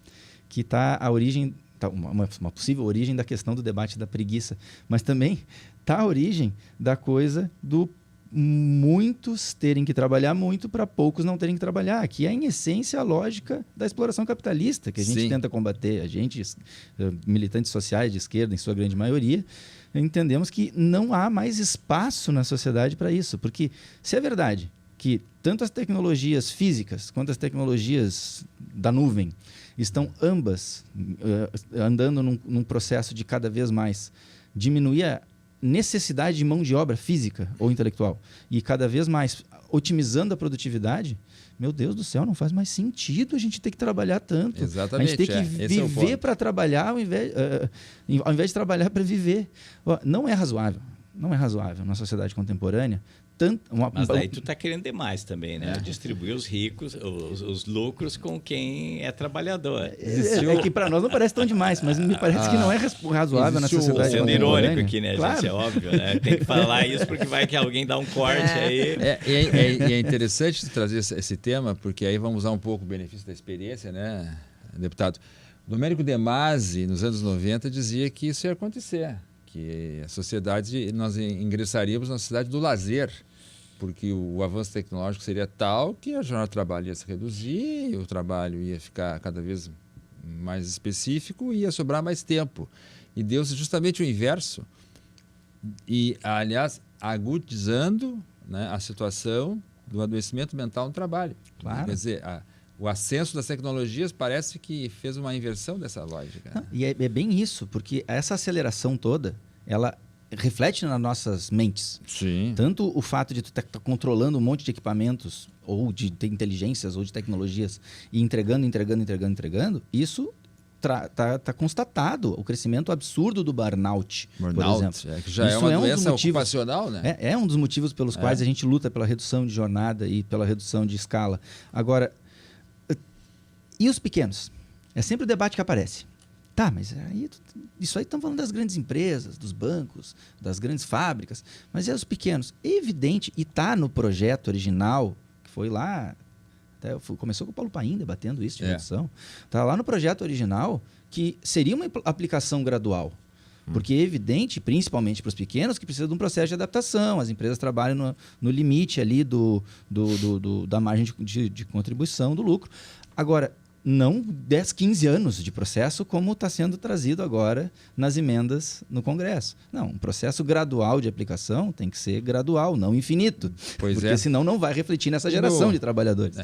que está a origem, uma possível origem da questão do debate da preguiça, mas também está a origem da coisa do muitos terem que trabalhar muito para poucos não terem que trabalhar, que é, em essência, a lógica da exploração capitalista que a gente tenta combater. A gente, militantes sociais de esquerda, em sua grande maioria, entendemos que não há mais espaço na sociedade para isso. Porque se é verdade que tanto as tecnologias físicas quanto as tecnologias da nuvem estão ambas andando num processo de cada vez mais diminuir a necessidade de mão de obra física ou intelectual e cada vez mais otimizando a produtividade, meu Deus do céu, não faz mais sentido a gente ter que trabalhar tanto. Exatamente. A gente tem que viver para trabalhar ao invés de trabalhar para viver. Não é razoável. Não é razoável na sociedade contemporânea Mas daí tu tá querendo demais também, né? Distribuir os ricos, os lucros com quem é trabalhador. É que para nós não parece tão demais, mas me parece que não é razoável na sociedade. Sendo irônico aqui, né, claro. Gente? É óbvio, né? Tem que falar isso porque vai que alguém dá um corte aí. É interessante trazer esse tema, porque aí vamos usar um pouco o benefício da experiência, né, deputado? Domênico De Masi, nos anos 90, dizia que isso ia acontecer, que a sociedade, nós ingressaríamos na sociedade do lazer, porque o avanço tecnológico seria tal que a jornada de trabalho ia se reduzir, o trabalho ia ficar cada vez mais específico e ia sobrar mais tempo. E deu-se justamente o inverso. E, aliás, agudizando, né, a situação do adoecimento mental no trabalho. Claro. Quer dizer, o ascenso das tecnologias parece que fez uma inversão dessa lógica. Não, e é bem isso, porque essa aceleração toda, ela reflete nas nossas mentes. Sim. Tanto o fato de tu estar controlando um monte de equipamentos, ou de ter inteligências, ou de tecnologias, e entregando, isso tá constatado. O crescimento absurdo do burnout, por exemplo. Que já isso é uma doença ocupacional, né? É um dos motivos pelos quais a gente luta pela redução de jornada e pela redução de escala. Agora, e os pequenos? É sempre o debate que aparece. Tá, mas isso aí estão falando das grandes empresas, dos bancos, das grandes fábricas, mas e os pequenos? É evidente, e está no projeto original, que foi lá, começou com o Paulo Paim debatendo isso de redução, está lá no projeto original que seria uma aplicação gradual. Porque é evidente, principalmente para os pequenos, que precisa de um processo de adaptação. As empresas trabalham no limite ali da margem de contribuição do lucro. Agora, não 10, 15 anos de processo, como está sendo trazido agora nas emendas no Congresso. Não, um processo gradual de aplicação tem que ser gradual, não infinito. Porque senão não vai refletir nessa geração de trabalhadores.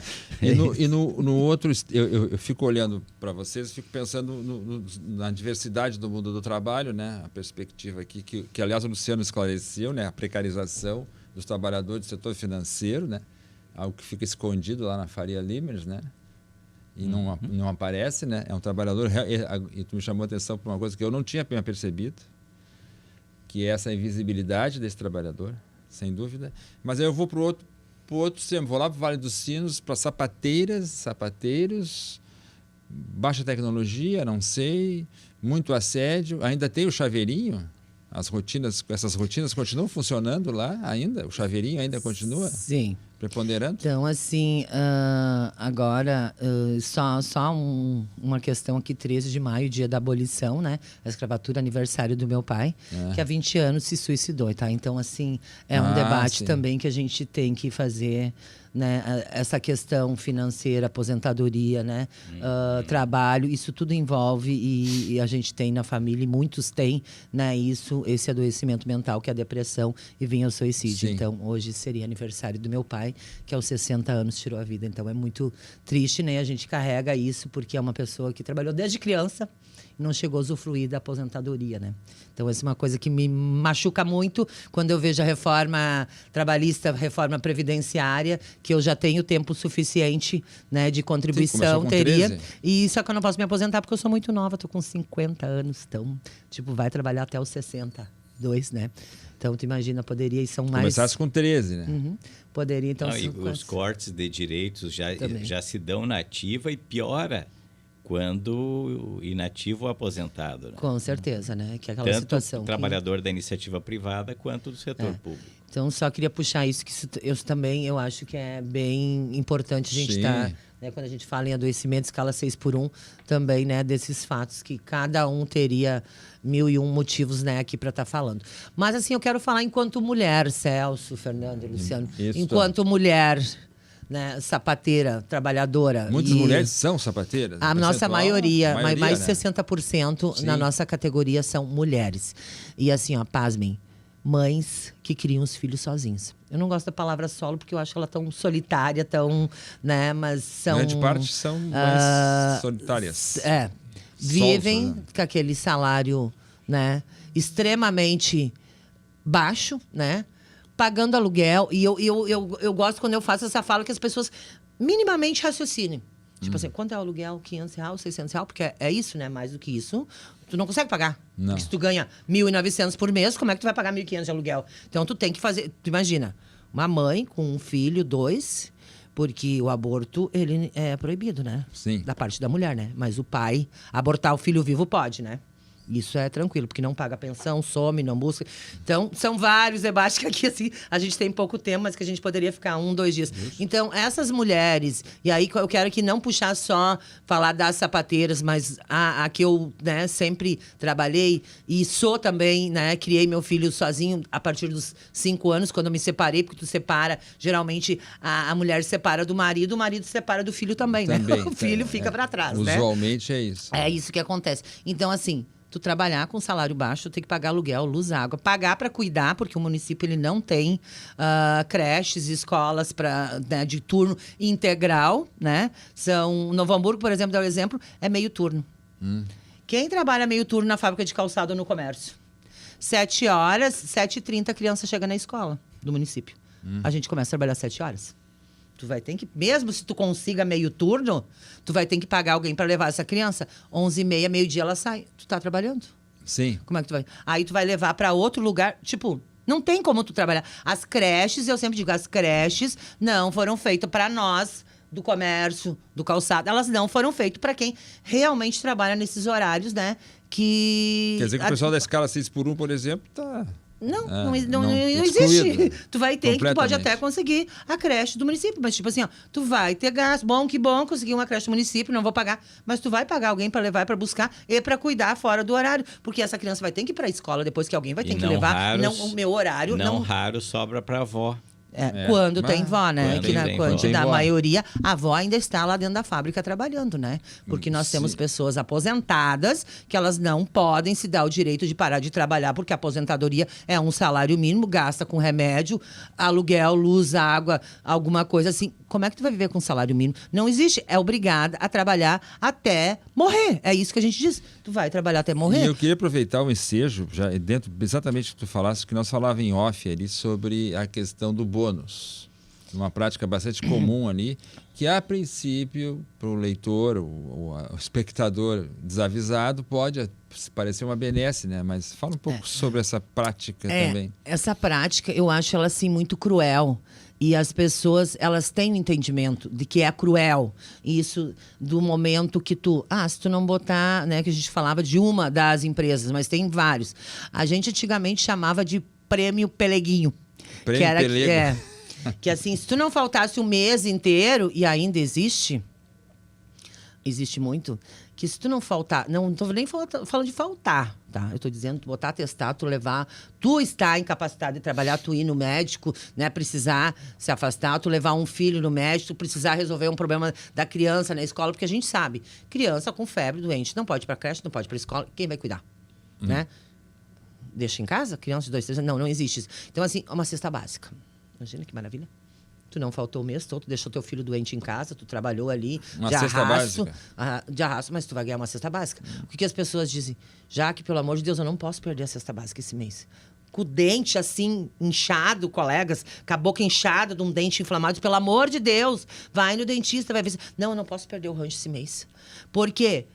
E no outro, eu fico olhando para vocês, fico pensando na diversidade do mundo do trabalho, né? A perspectiva aqui, que aliás o Luciano esclareceu, né? A precarização dos trabalhadores do setor financeiro, né? Algo que fica escondido lá na Faria Limers, né? E não aparece, né? É um trabalhador... E tu me chamou a atenção para uma coisa que eu não tinha percebido, que é essa invisibilidade desse trabalhador, sem dúvida. Mas aí eu vou para o outro extremo. Vou lá para o Vale dos Sinos, para sapateiros, baixa tecnologia, não sei, muito assédio. Ainda tem o chaveirinho? Essas rotinas continuam funcionando lá ainda? O chaveirinho ainda continua? Sim. Preponderante? Então, assim, agora, só uma questão aqui, 13 de maio, dia da abolição, né? A escravatura, aniversário do meu pai, que há 20 anos se suicidou, tá? Então, assim, é um debate também que a gente tem que fazer, né? Essa questão financeira, aposentadoria, né? Trabalho, isso tudo envolve e a gente tem na família, e muitos têm, né? Esse adoecimento mental, que é a depressão, e vem ao suicídio. Sim. Então, hoje seria aniversário do meu pai, que aos 60 anos tirou a vida. Então, é muito triste, né? A gente carrega isso porque é uma pessoa que trabalhou desde criança e não chegou a usufruir da aposentadoria, né? Então, essa é uma coisa que me machuca muito quando eu vejo a reforma trabalhista, reforma previdenciária, que eu já tenho tempo suficiente, né, de contribuição, teria. 13. E só que eu não posso me aposentar porque eu sou muito nova, estou com 50 anos. Então, vai trabalhar até os 62, né? Então, tu imagina, poderia, e são mais... Começasse com 13, né? Uhum. Poderia, então... E os cortes de direitos já se dão na ativa e piora quando inativo ou aposentado. Né? Com certeza, né? Que é aquela situação. Tanto o trabalhador da iniciativa privada quanto do setor público. Então, só queria puxar isso, que eu acho que é bem importante a gente estar... Né, quando a gente fala em adoecimento, escala 6x1, também, né, desses fatos que cada um teria 1001 motivos, né, aqui para estar falando. Mas, assim, eu quero falar enquanto mulher, Celso, Fernando e Luciano. Enquanto mulher, né, sapateira, trabalhadora. Muitas mulheres são sapateiras? A nossa maioria, mais de 60% na nossa categoria são mulheres. E, assim, ó, pasmem, mães que criam os filhos sozinhos. Eu não gosto da palavra solo porque eu acho ela tão solitária, tão, né, mas são... Grande parte são mães solitárias. Vivem com aquele salário, né, extremamente baixo, né, pagando aluguel. E eu gosto quando eu faço essa fala que as pessoas minimamente raciocinem. Tipo assim, quanto é o aluguel? R$500, R$600? Porque é isso, né? Mais do que isso, tu não consegue pagar. Não. Porque se tu ganha R$1.900 por mês, como é que tu vai pagar R$1.500 de aluguel? Então, tu tem que fazer... Tu imagina, Uma mãe com um filho, 2, porque o aborto, ele é proibido, né? Sim. Da parte da mulher, né? Mas o pai, abortar o filho vivo pode, né? Isso é tranquilo, porque não paga pensão, some, não busca. Então, são vários debates que aqui, assim, a gente tem pouco tempo, mas que a gente poderia ficar 1, 2 dias. Então, essas mulheres, e aí eu quero que não puxar só falar das sapateiras, mas a que eu, né, sempre trabalhei e sou também, né, criei meu filho sozinho a partir dos 5 anos, quando eu me separei, porque tu separa, geralmente a mulher separa do marido, o marido separa do filho também, né? O filho fica para trás, né? Usualmente é isso. É isso que acontece. Então, assim, tu trabalhar com salário baixo, tu tem que pagar aluguel, luz, água, pagar para cuidar, porque o município ele não tem creches, escolas né, de turno integral, né? Novo Hamburgo, por exemplo, dá o exemplo, é meio turno. Quem trabalha meio turno na fábrica de calçado ou no comércio? 7 horas, 7h30 a criança chega na escola do município. A gente começa a trabalhar 7 horas. Tu vai ter que, mesmo se tu consiga meio turno, tu vai ter que pagar alguém para levar essa criança. 11h30, meio-dia ela sai. Tu tá trabalhando. Sim. Como é que tu vai? Aí tu vai levar para outro lugar. Tipo, não tem como tu trabalhar. As creches, eu sempre digo, as creches não foram feitas para nós do comércio, do calçado. Elas não foram feitas para quem realmente trabalha nesses horários, né? Quer dizer que o pessoal da escala 6x1, por exemplo, tá... Não existe. Tu vai ter que tu pode até conseguir a creche do município. Mas, tipo assim, ó, tu vai ter gasto. Que bom conseguir uma creche do município, não vou pagar. Mas tu vai pagar alguém para levar, para buscar e para cuidar fora do horário. Porque essa criança vai ter que ir para a escola depois que alguém vai ter que levar. O meu horário. Não raro sobra para a avó. Quando tem vó, né? Na maioria, a avó ainda está lá dentro da fábrica trabalhando, né? Porque nós temos pessoas aposentadas que elas não podem se dar o direito de parar de trabalhar, porque a aposentadoria é um salário mínimo, gasta com remédio, aluguel, luz, água, alguma coisa assim. Como é que tu vai viver com salário mínimo? Não existe. É obrigada a trabalhar até morrer. É isso que a gente diz. Tu vai trabalhar até morrer. E eu queria aproveitar o ensejo, já dentro exatamente o que tu falaste, que nós falávamos em off ali sobre a questão do bônus. Uma prática bastante comum ali, que a princípio, para o leitor, o espectador desavisado, pode parecer uma benesse, né? Mas fala um pouco sobre essa prática também. Essa prática, eu acho ela assim muito cruel. E as pessoas, elas têm o entendimento de que é cruel. Isso do momento que se tu não botar, né, que a gente falava de uma das empresas, mas tem vários. A gente antigamente chamava de prêmio Peleguinho. Prêmio Pelego. Que assim, se tu não faltasse um mês inteiro, e ainda existe muito, que se tu não faltar, não tô nem falando de faltar, tá? Eu tô dizendo, tu botar atestado, tu levar, tu está incapacitado de trabalhar, tu ir no médico, né? Precisar se afastar, tu levar um filho no médico, tu precisar resolver um problema da criança na escola, porque a gente sabe, criança com febre, doente, não pode ir pra creche, não pode ir pra escola, quem vai cuidar, né? Deixa em casa, criança de 2, 3 anos, não existe isso. Então, assim, uma cesta básica. Imagina que maravilha. Tu não faltou o mês todo, tu deixou teu filho doente em casa, tu trabalhou ali de arrasto, mas tu vai ganhar uma cesta básica. O que as pessoas dizem? Já que, pelo amor de Deus, eu não posso perder a cesta básica esse mês. Com o dente assim, inchado, colegas, com a boca inchada de um dente inflamado, pelo amor de Deus, vai no dentista, vai ver. Não, eu não posso perder o rancho esse mês. Por quê?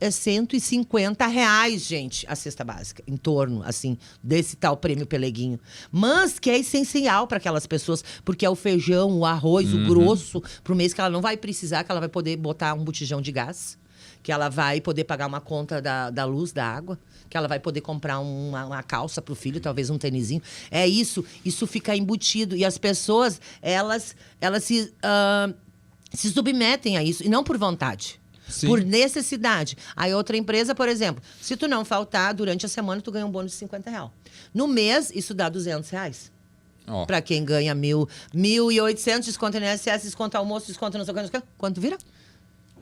É R$150, gente, a cesta básica, em torno, assim, desse tal prêmio Peleguinho. Mas que é essencial para aquelas pessoas, porque é o feijão, o arroz, o grosso, para o mês que ela não vai precisar, que ela vai poder botar um botijão de gás, que ela vai poder pagar uma conta da luz, da água, que ela vai poder comprar uma calça para o filho, talvez um tênisinho. É isso fica embutido. E as pessoas, elas se submetem a isso, e não por vontade. Sim. Por necessidade. Aí outra empresa, por exemplo, se tu não faltar durante a semana, tu ganha um bônus de R$50. No mês, isso dá R$200. Para quem ganha 1.800, desconto INSS, desconto almoço, desconto não sei o que. Quanto vira?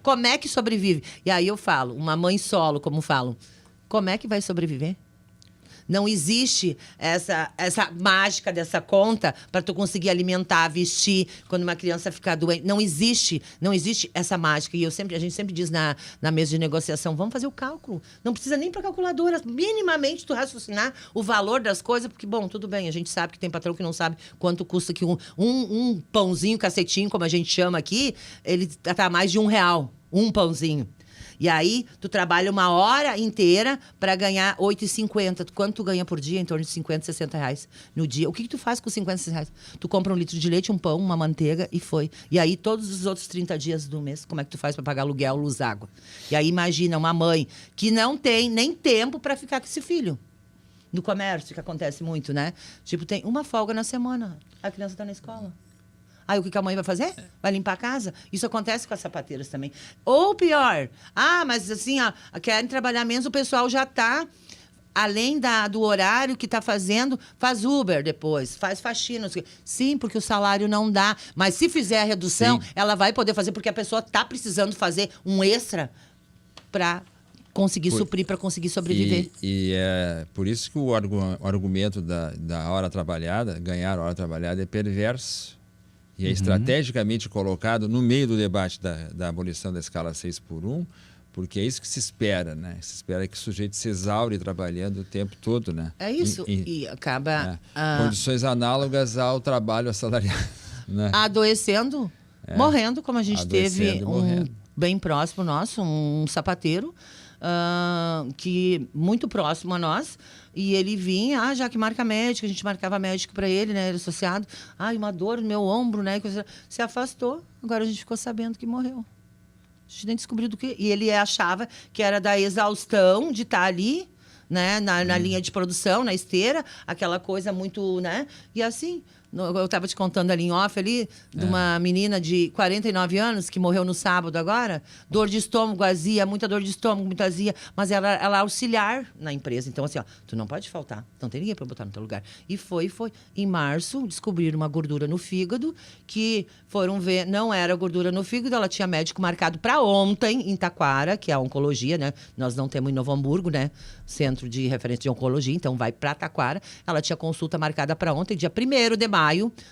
Como é que sobrevive? E aí eu falo, uma mãe solo, como falam, como é que vai sobreviver? Não existe essa mágica dessa conta para tu conseguir alimentar, vestir quando uma criança ficar doente. Não existe essa mágica. E a gente sempre diz na mesa de negociação, vamos fazer o cálculo. Não precisa nem para calculadora. Minimamente tu raciocinar o valor das coisas, porque, bom, tudo bem, a gente sabe que tem patrão que não sabe quanto custa que um pãozinho, cacetinho, como a gente chama aqui, ele tá mais de R$1, um pãozinho. E aí, tu trabalha uma hora inteira para ganhar R$8,50. Quanto tu ganha por dia? Em torno de R$50, R$60 no dia. O que tu faz com R$50? Tu compra 1 litro de leite, um pão, uma manteiga e foi. E aí, todos os outros 30 dias do mês, como é que tu faz para pagar aluguel, luz, água? E aí, imagina uma mãe que não tem nem tempo para ficar com esse filho. No comércio, que acontece muito, né? Tipo, tem uma folga na semana. A criança está na escola. Aí o que a mãe vai fazer? Vai limpar a casa? Isso acontece com as sapateiras também. Ou pior, mas assim, querem trabalhar menos, o pessoal já está, além do horário que está fazendo, faz Uber depois, faz faxina. Sim, porque o salário não dá. Mas se fizer a redução, ela vai poder fazer, porque a pessoa está precisando fazer um extra para conseguir suprir, para conseguir sobreviver. E é por isso que o argumento da hora trabalhada, ganhar hora trabalhada, é perverso. E é estrategicamente colocado no meio do debate da abolição da escala 6x1, porque é isso que se espera, né? Se espera que o sujeito se exaure trabalhando o tempo todo, né? É isso. E acaba... condições análogas ao trabalho assalariado. Né? Adoecendo, morrendo, como a gente teve bem próximo nosso, um sapateiro, que muito próximo a nós, e ele vinha, já que marca médico, a gente marcava médico para ele, né, ele associado, uma dor no meu ombro, né, se afastou, agora a gente ficou sabendo que morreu. A gente nem descobriu do que, e ele achava que era da exaustão de estar ali, né, na linha de produção, na esteira, aquela coisa muito, né, e assim... Eu estava te contando ali em off, de uma menina de 49 anos que morreu no sábado agora. Dor de estômago, azia, muita dor de estômago, muita azia. Mas ela é auxiliar na empresa. Então, assim, tu não pode faltar. Não tem ninguém para botar no teu lugar. E foi. Em março, descobriram uma gordura no fígado, que foram ver, não era gordura no fígado, ela tinha médico marcado para ontem, em Taquara, que é a oncologia, né? Nós não temos em Novo Hamburgo, né? Centro de referência de oncologia, então vai para Taquara. Ela tinha consulta marcada para ontem, dia 1º de maio.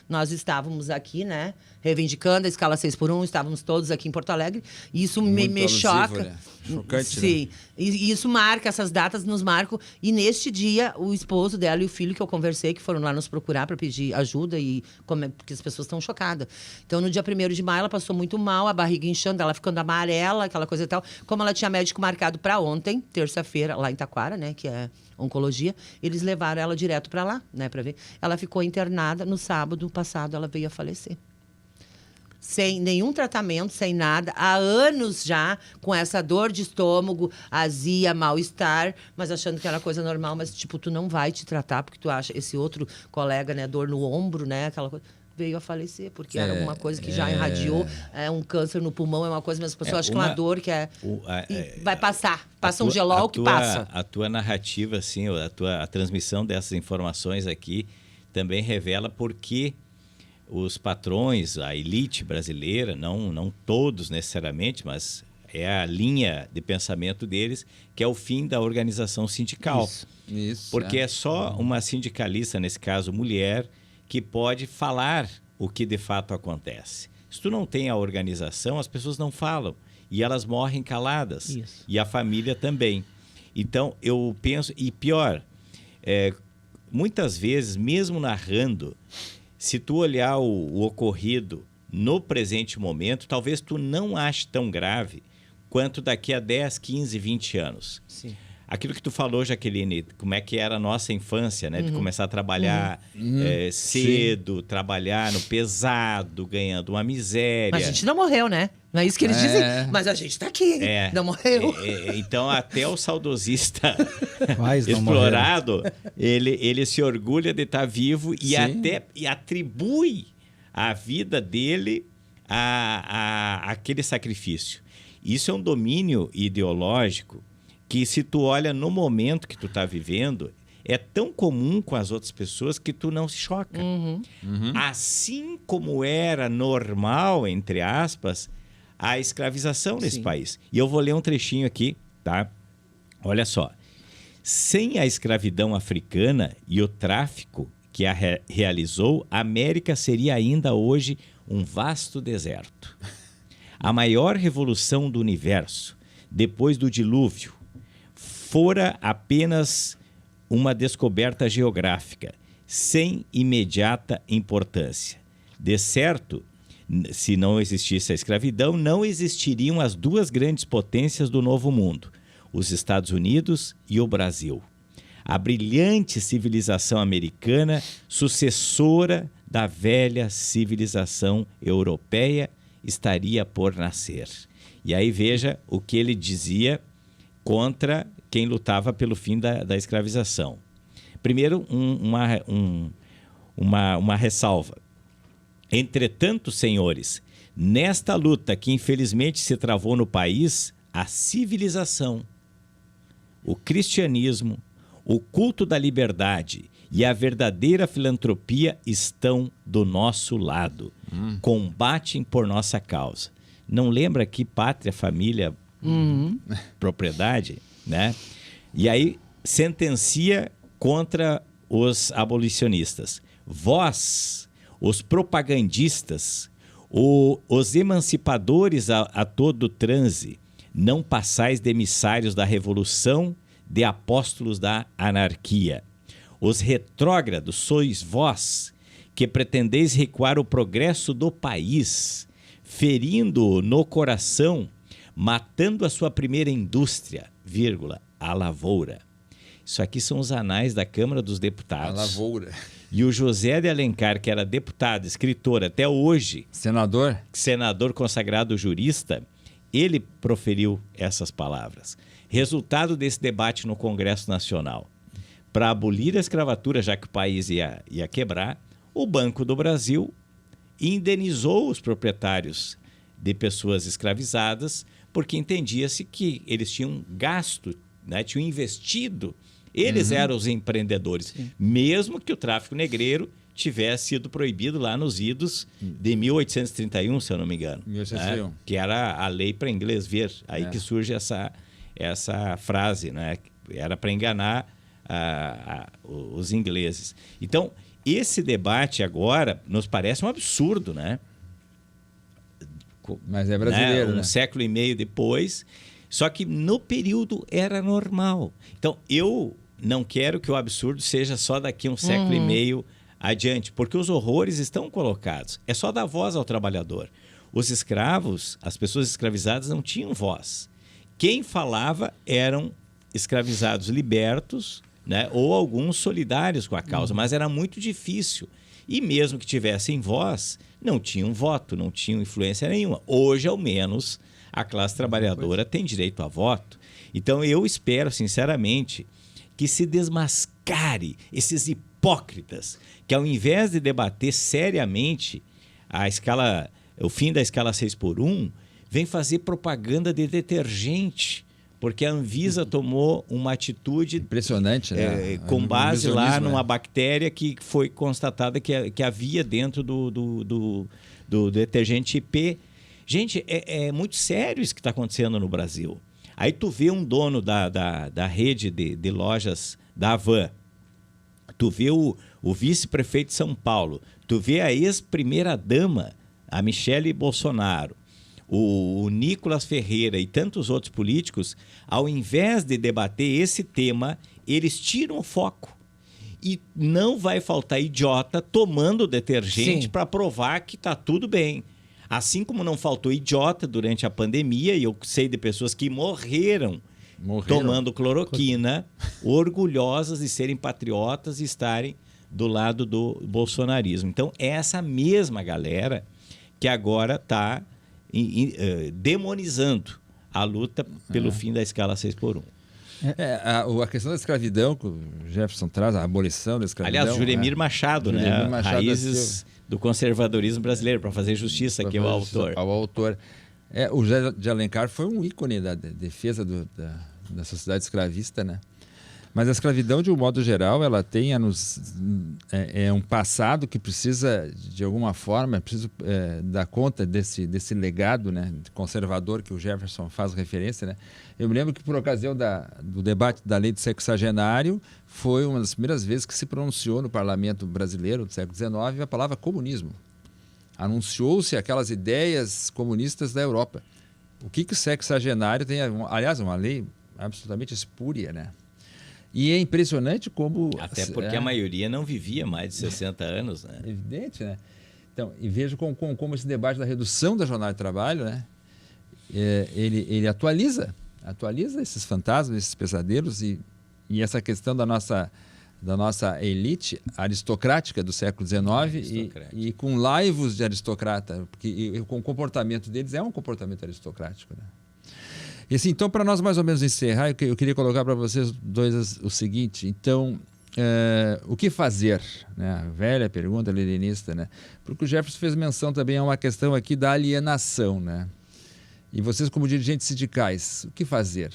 Nós estávamos aqui, né? Reivindicando a escala 6x1, estávamos todos aqui em Porto Alegre. E isso me choca. Né? Chocante, sim. Né? E isso marca, essas datas nos marcam. E neste dia, o esposo dela e o filho que eu conversei, que foram lá nos procurar para pedir ajuda, porque as pessoas estão chocadas. Então, no dia 1º de maio, ela passou muito mal, a barriga inchando, ela ficando amarela, aquela coisa e tal. Como ela tinha médico marcado para ontem, terça-feira, lá em Taquara, né? Que é oncologia, eles levaram ela direto para lá, né? Para ver. Ela ficou internada. No sábado passado, ela veio a falecer. Sem nenhum tratamento, sem nada, há anos já, com essa dor de estômago, azia, mal-estar, mas achando que era coisa normal, mas, tipo, tu não vai te tratar, porque tu acha, esse outro colega, né, dor no ombro, né, aquela coisa, veio a falecer, porque era alguma coisa que já irradiou, um câncer no pulmão, é uma coisa, mas as pessoas acham que é uma dor que vai passar, passa um gelol que passa. A tua narrativa, assim, a transmissão dessas informações aqui também revela porque os patrões, a elite brasileira, não todos necessariamente, mas é a linha de pensamento deles, que é o fim da organização sindical. Isso, porque é só uma sindicalista, nesse caso mulher, que pode falar o que de fato acontece. Se tu não tem a organização, as pessoas não falam e elas morrem caladas. Isso. E a família também. Então, eu penso... E pior, muitas vezes, mesmo narrando... Se tu olhar o ocorrido no presente momento, talvez tu não ache tão grave quanto daqui a 10, 15, 20 anos. Sim. Aquilo que tu falou, Jaqueline, como é que era a nossa infância, né? De começar a trabalhar cedo, trabalhar no pesado, ganhando uma miséria. Mas a gente não morreu, né? Não é isso que eles dizem, mas a gente tá aqui, não morreu. Então, até o saudosista explorado, ele se orgulha de estar vivo e atribui a vida dele a aquele sacrifício. Isso é um domínio ideológico que, se tu olha no momento que tu está vivendo, é tão comum com as outras pessoas que tu não se choca. Assim como era normal, entre aspas, a escravização nesse país. E eu vou ler um trechinho aqui, tá? Olha só. Sem a escravidão africana e o tráfico que a realizou, a América seria ainda hoje um vasto deserto. A maior revolução do universo, depois do dilúvio, fora apenas uma descoberta geográfica, sem imediata importância. De certo, Se não existisse a escravidão, não existiriam as duas grandes potências do Novo Mundo, os Estados Unidos e o Brasil. A brilhante civilização americana, sucessora da velha civilização europeia, estaria por nascer. E aí veja o que ele dizia contra quem lutava pelo fim da escravização. Primeiro, uma ressalva. Entretanto, senhores, nesta luta que infelizmente se travou no país, a civilização, o cristianismo, o culto da liberdade e a verdadeira filantropia estão do nosso lado. Combatem por nossa causa. Não lembra aqui pátria, família, propriedade, né? E aí sentencia contra os abolicionistas. Vós, os propagandistas, os emancipadores a todo transe, não passais de emissários da revolução, de apóstolos da anarquia. Os retrógrados sois vós, que pretendeis recuar o progresso do país, ferindo no coração, matando a sua primeira indústria, a lavoura. Isso aqui são os anais da Câmara dos Deputados. A lavoura. E o José de Alencar, que era deputado, escritor, até hoje... Senador consagrado jurista, ele proferiu essas palavras. Resultado desse debate no Congresso Nacional. Para abolir a escravatura, já que o país ia quebrar, o Banco do Brasil indenizou os proprietários de pessoas escravizadas, porque entendia-se que eles tinham gasto, né, tinham investido. Eles eram os empreendedores, mesmo que o tráfico negreiro tivesse sido proibido lá nos idos de 1831, se eu não me engano. 1831. Né? Que era a lei para inglês ver. Aí que surge essa frase, né? Era para enganar os ingleses. Então, esse debate agora nos parece um absurdo, né? Mas é brasileiro, né? Um século e meio depois. Só que no período era normal. Então, eu não quero que o absurdo seja só daqui a um século e meio adiante, porque os horrores estão colocados. É só dar voz ao trabalhador. Os escravos, as pessoas escravizadas não tinham voz. Quem falava eram escravizados libertos, né? Ou alguns solidários com a causa, mas era muito difícil. E mesmo que tivessem voz, não tinham voto, não tinham influência nenhuma. Hoje, ao menos, a classe trabalhadora tem direito a voto. Então, eu espero, sinceramente, que se desmascare esses hipócritas que, ao invés de debater seriamente o fim da escala 6x1, vem fazer propaganda de detergente, porque a Anvisa tomou uma atitude impressionante, né? Com base lá numa bactéria que foi constatada que havia dentro do detergente IP. Gente, é muito sério isso que está acontecendo no Brasil. Aí tu vê um dono da rede de lojas da Havan, tu vê o vice-prefeito de São Paulo, tu vê a ex-primeira-dama, a Michele Bolsonaro, o Nicolas Ferreira e tantos outros políticos, ao invés de debater esse tema, eles tiram o foco. E não vai faltar idiota tomando detergente para provar que está tudo bem. Assim como não faltou idiota durante a pandemia, e eu sei de pessoas que morreram tomando cloroquina, orgulhosas de serem patriotas e estarem do lado do bolsonarismo. Então, é essa mesma galera que agora está demonizando a luta pelo fim da escala 6x1. A questão da escravidão que o Jefferson traz, a abolição da escravidão... Aliás, Juremir Machado, né? Raízes do conservadorismo brasileiro, para fazer justiça aqui ao autor. O José de Alencar foi um ícone da defesa da sociedade escravista, né? Mas a escravidão, de um modo geral, ela tem um passado que precisa, de alguma forma, dar conta desse legado, né, conservador que o Jefferson faz referência, né? Eu me lembro que, por ocasião do debate da lei do sexagenário, foi uma das primeiras vezes que se pronunciou no parlamento brasileiro do século XIX a palavra comunismo. Anunciou-se aquelas ideias comunistas da Europa. O que o sexagenário tem... Aliás, uma lei absolutamente espúria, né? E é impressionante como... Até porque a maioria não vivia mais de 60 anos, né? Evidente, né? Então, e vejo como esse debate da redução da jornada de trabalho, né? Ele atualiza esses fantasmas, esses pesadelos e essa questão da nossa elite aristocrática do século XIX e com laivos de aristocrata, porque com o comportamento deles é um comportamento aristocrático, né? E assim, então, para nós mais ou menos encerrar, eu queria colocar para vocês dois o seguinte. Então, o que fazer? Né? A velha pergunta leninista, né? Porque o Jefferson fez menção também a uma questão aqui da alienação, né? E vocês, como dirigentes sindicais, o que fazer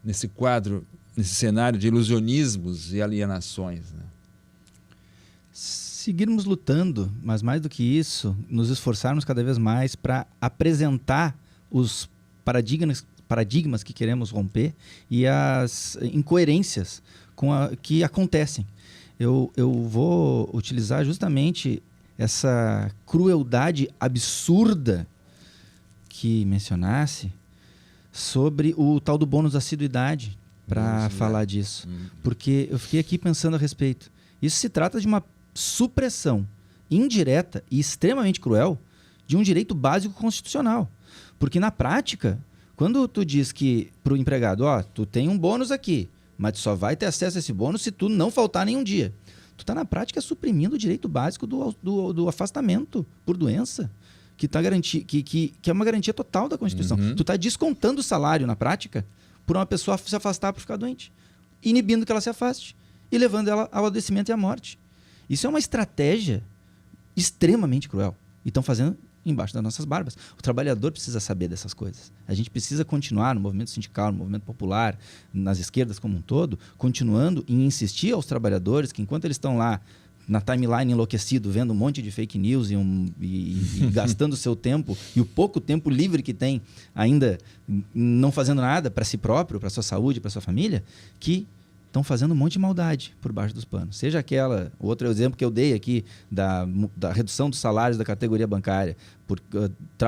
nesse quadro, nesse cenário de ilusionismos e alienações, né? Seguirmos lutando, mas mais do que isso, nos esforçarmos cada vez mais para apresentar os paradigmas que queremos romper e as incoerências que acontecem. Eu vou utilizar justamente essa crueldade absurda que mencionasse sobre o tal do bônus assiduidade para falar disso. Porque eu fiquei aqui pensando a respeito. Isso se trata de uma supressão indireta e extremamente cruel de um direito básico constitucional. Porque na prática, quando tu diz que para o empregado, tu tem um bônus aqui, mas tu só vai ter acesso a esse bônus se tu não faltar nenhum dia. Tu está na prática suprimindo o direito básico do afastamento por doença, que é uma garantia total da Constituição. Tu está descontando o salário na prática por uma pessoa se afastar por ficar doente, inibindo que ela se afaste e levando ela ao adoecimento e à morte. Isso é uma estratégia extremamente cruel. E estão fazendo embaixo das nossas barbas. O trabalhador precisa saber dessas coisas. A gente precisa continuar no movimento sindical, no movimento popular, nas esquerdas como um todo, continuando e insistir aos trabalhadores que enquanto eles estão lá na timeline enlouquecido, vendo um monte de fake news e gastando o seu tempo e o pouco tempo livre que tem ainda não fazendo nada para si próprio, para sua saúde, para sua família, que estão fazendo um monte de maldade por baixo dos panos. Seja outro exemplo que eu dei aqui da redução dos salários da categoria bancária,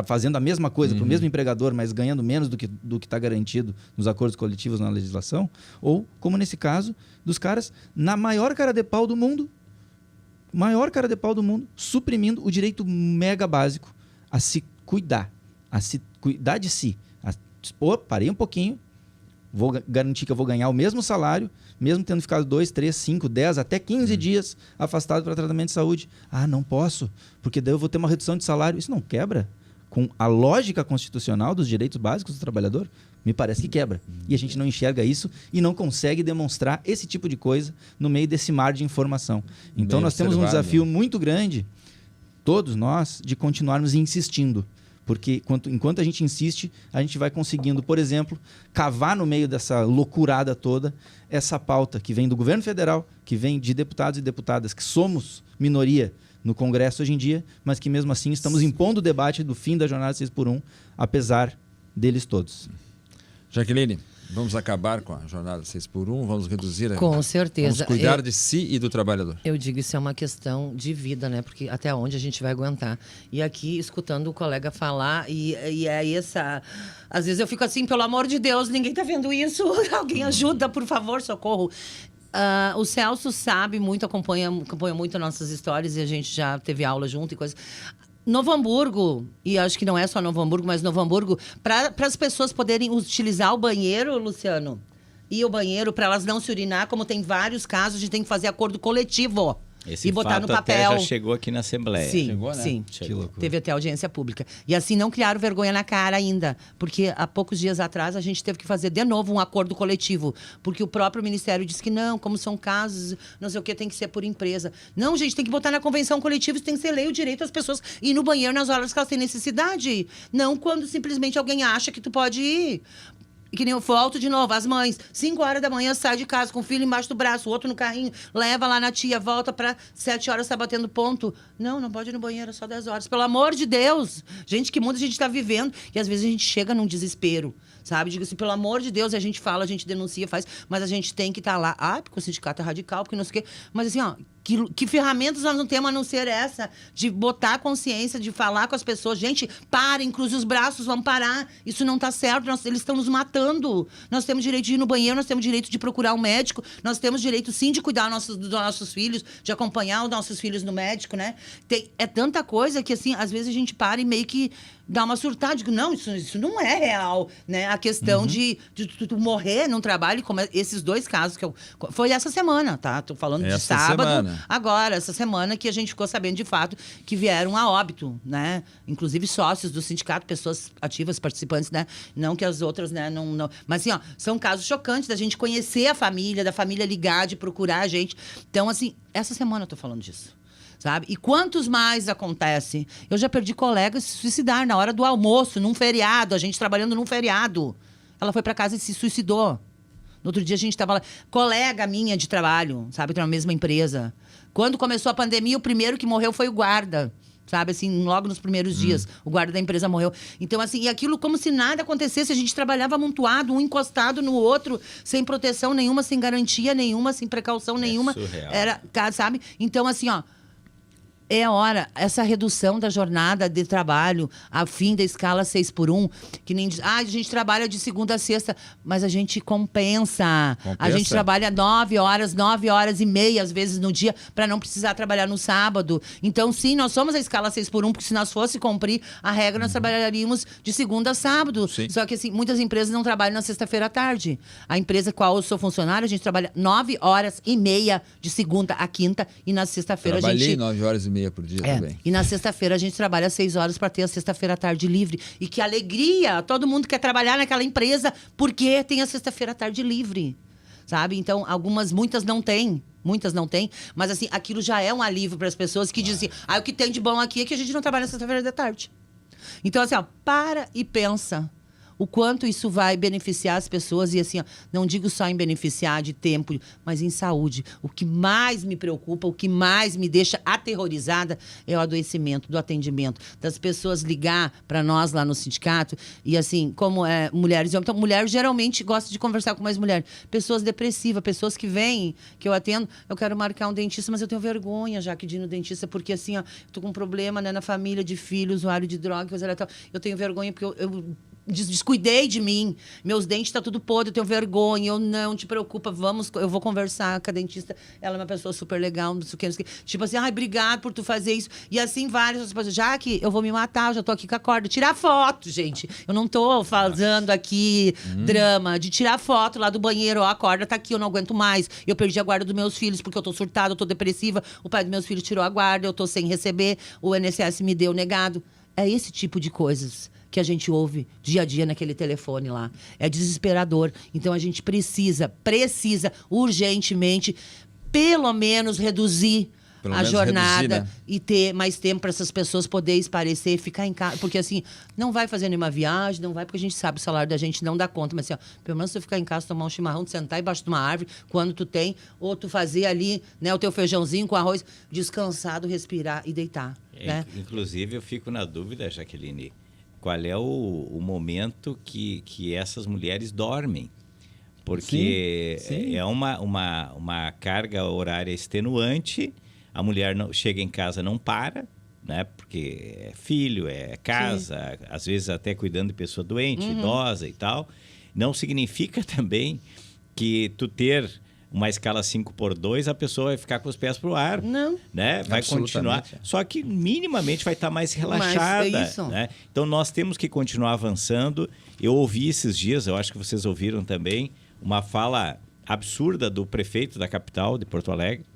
fazendo a mesma coisa para o mesmo empregador, mas ganhando menos do que está garantido nos acordos coletivos na legislação, ou, como nesse caso, dos caras na maior cara de pau do mundo, suprimindo o direito mega básico a se cuidar de si. Parei um pouquinho, vou garantir que eu vou ganhar o mesmo salário, mesmo tendo ficado 2, 3, 5, 10, até 15 dias afastado para tratamento de saúde. Não posso, porque daí eu vou ter uma redução de salário. Isso não quebra com a lógica constitucional dos direitos básicos do trabalhador? Me parece que quebra. E a gente não enxerga isso e não consegue demonstrar esse tipo de coisa no meio desse mar de informação. Então nós temos um desafio muito grande, todos nós, de continuarmos insistindo. Porque enquanto a gente insiste, a gente vai conseguindo, por exemplo, cavar no meio dessa loucurada toda essa pauta que vem do governo federal, que vem de deputados e deputadas, que somos minoria no Congresso hoje em dia, mas que mesmo assim estamos impondo o debate do fim da jornada 6x1, apesar deles todos. Jaqueline, vamos acabar com a jornada 6x1, vamos reduzir... Com certeza. Vamos cuidar de si e do trabalhador. Eu digo, isso é uma questão de vida, né? Porque até onde a gente vai aguentar? E aqui, escutando o colega falar, e é essa... Às vezes eu fico assim, pelo amor de Deus, ninguém tá vendo isso. Alguém ajuda, por favor, socorro. O Celso sabe muito, acompanha muito nossas histórias, e a gente já teve aula junto e coisas... Novo Hamburgo, e acho que não é só Novo Hamburgo, mas Novo Hamburgo, para as pessoas poderem utilizar o banheiro, Luciano, e o banheiro, para elas não se urinar, como tem vários casos, a gente tem que fazer acordo coletivo. Esse e botar fato no papel. até já chegou aqui na Assembleia. Sim, chegou, né? Sim. Chegou. Teve até audiência pública. E assim, não criaram vergonha na cara ainda. Porque há poucos dias atrás a gente teve que fazer de novo um acordo coletivo. Porque o próprio Ministério disse que não, como são casos, não sei o que, tem que ser por empresa. Não, gente, tem que botar na convenção coletiva, isso tem que ser lei, o direito das pessoas ir no banheiro nas horas que elas têm necessidade. Não quando simplesmente alguém acha que tu pode ir. Que nem eu volto de novo, as mães, 5 horas da manhã sai de casa com o filho embaixo do braço, o outro no carrinho, leva lá na tia, volta para 7 horas, tá batendo ponto. Não pode ir no banheiro, é só 10 horas. Pelo amor de Deus! Gente, que mundo a gente está vivendo. E às vezes a gente chega num desespero, sabe? Digo assim, pelo amor de Deus, a gente fala, a gente denuncia, faz, mas a gente tem que estar lá. Porque o sindicato é radical, porque não sei o quê. Mas assim, Que ferramentas nós não temos a não ser essa? De botar a consciência, de falar com as pessoas. Gente, parem, cruze os braços, vamos parar. Isso não está certo, eles estão nos matando. Nós temos direito de ir no banheiro, nós temos direito de procurar um médico, nós temos direito, sim, de cuidar dos nossos filhos, de acompanhar os nossos filhos no médico, né? É tanta coisa que, assim, às vezes a gente para e meio que dá uma surtada. Digo, não, isso não é real, né? A questão de tu morrer num trabalho, como esses 2 casos que foi essa semana, tá? Tô falando de sábado, agora, essa semana que a gente ficou sabendo de fato que vieram a óbito, né? Inclusive sócios do sindicato, pessoas ativas, participantes, né? Não que as outras, né? Não. Mas assim, ó, são casos chocantes da gente conhecer a família, da família ligar, de procurar a gente. Então, assim, essa semana eu tô falando disso. Sabe? E quantos mais acontece? Eu já perdi colegas se suicidar na hora do almoço, num feriado, a gente trabalhando num feriado. Ela foi para casa e se suicidou. No outro dia a gente estava lá, colega minha de trabalho, sabe? Na mesma empresa. Quando começou a pandemia, o primeiro que morreu foi o guarda. Sabe, assim, logo nos primeiros dias, o guarda da empresa morreu. Então, assim, e aquilo como se nada acontecesse, a gente trabalhava amontoado, um encostado no outro, sem proteção nenhuma, sem garantia nenhuma, sem precaução nenhuma. Surreal. Era, sabe? Então, assim, ó, é hora, essa redução da jornada de trabalho, a fim da escala 6x1, que nem diz, a gente trabalha de segunda a sexta, mas a gente compensa. A gente trabalha 9 horas e meia, às vezes, no dia, para não precisar trabalhar no sábado. Então, sim, nós somos a escala 6x1, porque se nós fosse cumprir a regra, nós trabalharíamos de segunda a sábado. Sim. Só que, assim, muitas empresas não trabalham na sexta-feira à tarde. A empresa qual eu sou funcionária, a gente trabalha 9 horas e meia de segunda a quinta, e na sexta-feira a gente... Trabalhei 9 horas e meia por dia também. E na sexta-feira a gente trabalha 6 horas para ter a sexta-feira à tarde livre. E que alegria! Todo mundo quer trabalhar naquela empresa porque tem a sexta-feira à tarde livre. Sabe? Então, muitas não têm. Muitas não têm. Mas, assim, aquilo já é um alívio para as pessoas que dizem, o que tem de bom aqui é que a gente não trabalha na sexta-feira da tarde. Então, assim, ó, para e pensa. O quanto isso vai beneficiar as pessoas. E assim, ó, não digo só em beneficiar de tempo, mas em saúde. O que mais me preocupa, o que mais me deixa aterrorizada é o adoecimento, do atendimento. Das pessoas ligar para nós lá no sindicato. E assim, como mulheres... Então, mulher geralmente gosta de conversar com mais mulheres. Pessoas depressivas, pessoas que vêm, que eu atendo. Eu quero marcar um dentista, mas eu tenho vergonha já que de ir no dentista. Porque assim, ó, eu tô com um problema, né, na família de filho, usuário de droga, coisa tal. Eu tenho vergonha porque eu descuidei de mim, meus dentes tá tudo podre, eu tenho vergonha, eu não te preocupa, eu vou conversar com a dentista, ela é uma pessoa super legal, não sei o que, tipo assim, obrigado por tu fazer isso, e assim várias pessoas, já que eu vou me matar, eu já tô aqui com a corda, tirar foto, gente, eu não tô fazendo aqui drama, de tirar foto lá do banheiro, a corda tá aqui, eu não aguento mais, eu perdi a guarda dos meus filhos, porque eu tô surtada, eu tô depressiva, o pai dos meus filhos tirou a guarda, eu tô sem receber, o INSS me deu negado, é esse tipo de coisas que a gente ouve dia a dia naquele telefone lá. É desesperador. Então, a gente precisa urgentemente, pelo menos reduzir a jornada, né? E ter mais tempo para essas pessoas poderem esparecer, ficar em casa. Porque, assim, não vai fazer nenhuma viagem, não vai, porque a gente sabe o salário da gente não dá conta. Mas, assim, ó, pelo menos você ficar em casa, tomar um chimarrão, sentar embaixo de uma árvore, quando tu tem, ou tu fazer ali, né, o teu feijãozinho com arroz, descansado, respirar e deitar. Né? Inclusive, eu fico na dúvida, Jaqueline, qual é o momento que essas mulheres dormem. Porque sim. É uma carga horária extenuante, a mulher chega em casa, não para, né? Porque é filho, é casa, sim. Às vezes até cuidando de pessoa doente, idosa e tal. Não significa também que tu ter uma escala 5x2, a pessoa vai ficar com os pés pro ar. Não. Né? Vai continuar. Só que minimamente vai estar mais relaxada. Mas é isso. Né? Então, nós temos que continuar avançando. Eu ouvi esses dias, eu acho que vocês ouviram também, uma fala absurda do prefeito da capital, de Porto Alegre,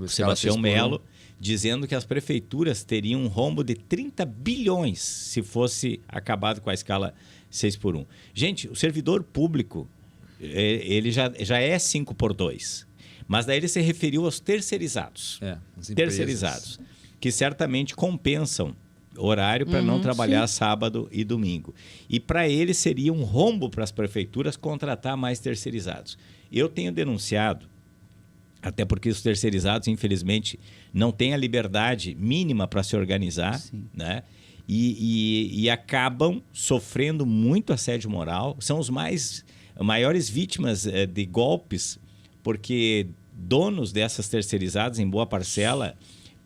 Sebastião Melo, dizendo que as prefeituras teriam um rombo de 30 bilhões se fosse acabado com a escala 6x1. Gente, o servidor público, ele já é 5x2. Mas daí ele se referiu aos terceirizados. Terceirizados, que certamente compensam horário para não trabalhar sábado e domingo. E para ele seria um rombo para as prefeituras contratar mais terceirizados. Eu tenho denunciado, até porque os terceirizados, infelizmente, não têm a liberdade mínima para se organizar, né? E acabam sofrendo muito assédio moral. São os maiores vítimas de golpes, porque donos dessas terceirizadas, em boa parcela,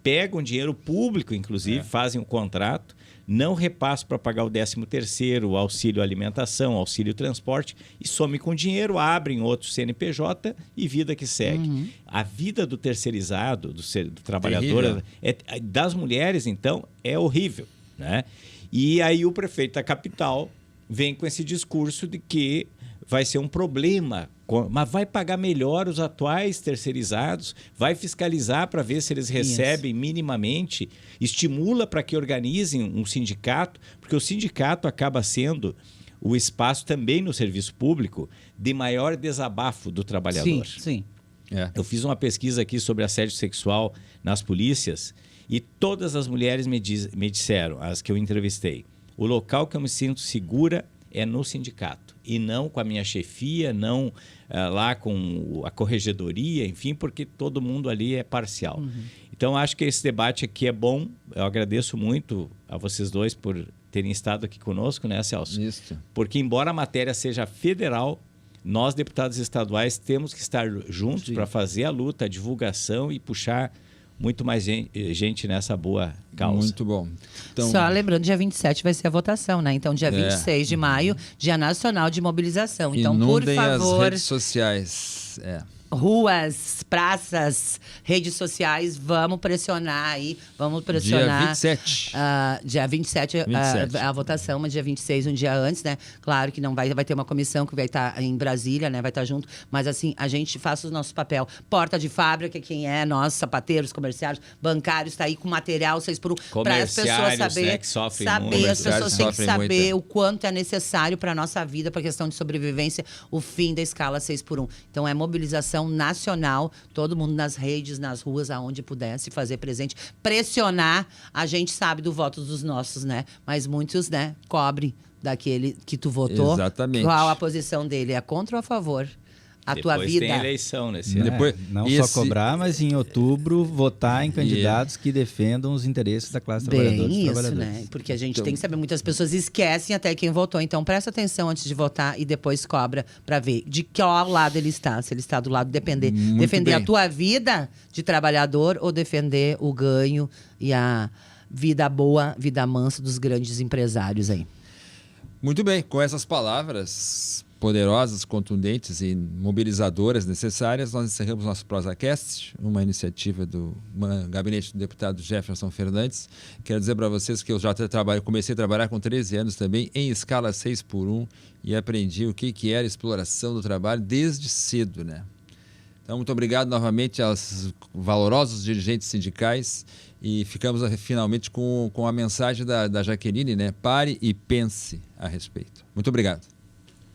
pegam dinheiro público, inclusive, fazem um contrato, não repassam para pagar o 13º, o auxílio alimentação, auxílio transporte, e some com dinheiro, abrem outro CNPJ e vida que segue. A vida do terceirizado, do trabalhador, das mulheres, então, é horrível, né? E aí o prefeito da capital vem com esse discurso de que vai ser um problema, mas vai pagar melhor os atuais terceirizados, vai fiscalizar para ver se eles recebem minimamente, estimula para que organizem um sindicato, porque o sindicato acaba sendo o espaço também no serviço público de maior desabafo do trabalhador. Sim. Eu fiz uma pesquisa aqui sobre assédio sexual nas polícias e todas as mulheres me disseram, as que eu entrevistei, o local que eu me sinto segura é no sindicato e não com a minha chefia, não lá com a corregedoria, enfim, porque todo mundo ali é parcial. Então, acho que esse debate aqui é bom. Eu agradeço muito a vocês dois por terem estado aqui conosco, né, Celso? Isso. Porque, embora a matéria seja federal, nós, deputados estaduais, temos que estar juntos para fazer a luta, a divulgação e puxar muito mais gente nessa boa causa. Muito bom. Então, só lembrando, dia 27 vai ser a votação, né? Então, dia 26 de maio, Dia Nacional de Mobilização. Então, por favor, as redes sociais. ruas, praças, redes sociais, vamos pressionar aí, vamos pressionar. Dia 27. Dia 27, 27. A votação, mas dia 26, um dia antes, né? Claro que não vai ter uma comissão que vai estar em Brasília, né? Vai estar junto, mas assim, a gente faça o nosso papel. Porta de fábrica, quem é nós, sapateiros, comerciários, bancários, tá aí com material 6x1, para as pessoas saber, né, que sofrem muito. as pessoas têm que saber muito. o quanto é necessário para a nossa vida, para a questão de sobrevivência, o fim da escala 6x1. Então, é mobilização nacional, todo mundo nas redes, nas ruas, aonde puder se fazer presente, pressionar. A gente sabe do voto dos nossos, né? Mas muitos, né, cobrem daquele que tu votou. Exatamente. Qual a posição dele? É contra ou a favor? Tua vida. Tem eleição nesse ano. Depois, não só cobrar, mas em outubro votar em candidatos que defendam os interesses da classe trabalhadora. Bem isso, né? Porque a gente tem que saber, muitas pessoas esquecem até quem votou. Então, presta atenção antes de votar e depois cobra para ver de qual lado ele está. Se ele está do lado defender a tua vida de trabalhador ou defender o ganho e a vida boa, vida mansa dos grandes empresários aí. Muito bem, com essas palavras poderosas, contundentes e mobilizadoras necessárias, nós encerramos nosso ProsaCast, uma iniciativa do gabinete do deputado Jefferson Fernandes. Quero dizer para vocês que eu já comecei a trabalhar com 13 anos também, em escala 6x1, e aprendi o que era exploração do trabalho desde cedo, né? Então, muito obrigado novamente aos valorosos dirigentes sindicais e ficamos finalmente com a mensagem da Jaqueline, né? Pare e pense a respeito. Muito obrigado.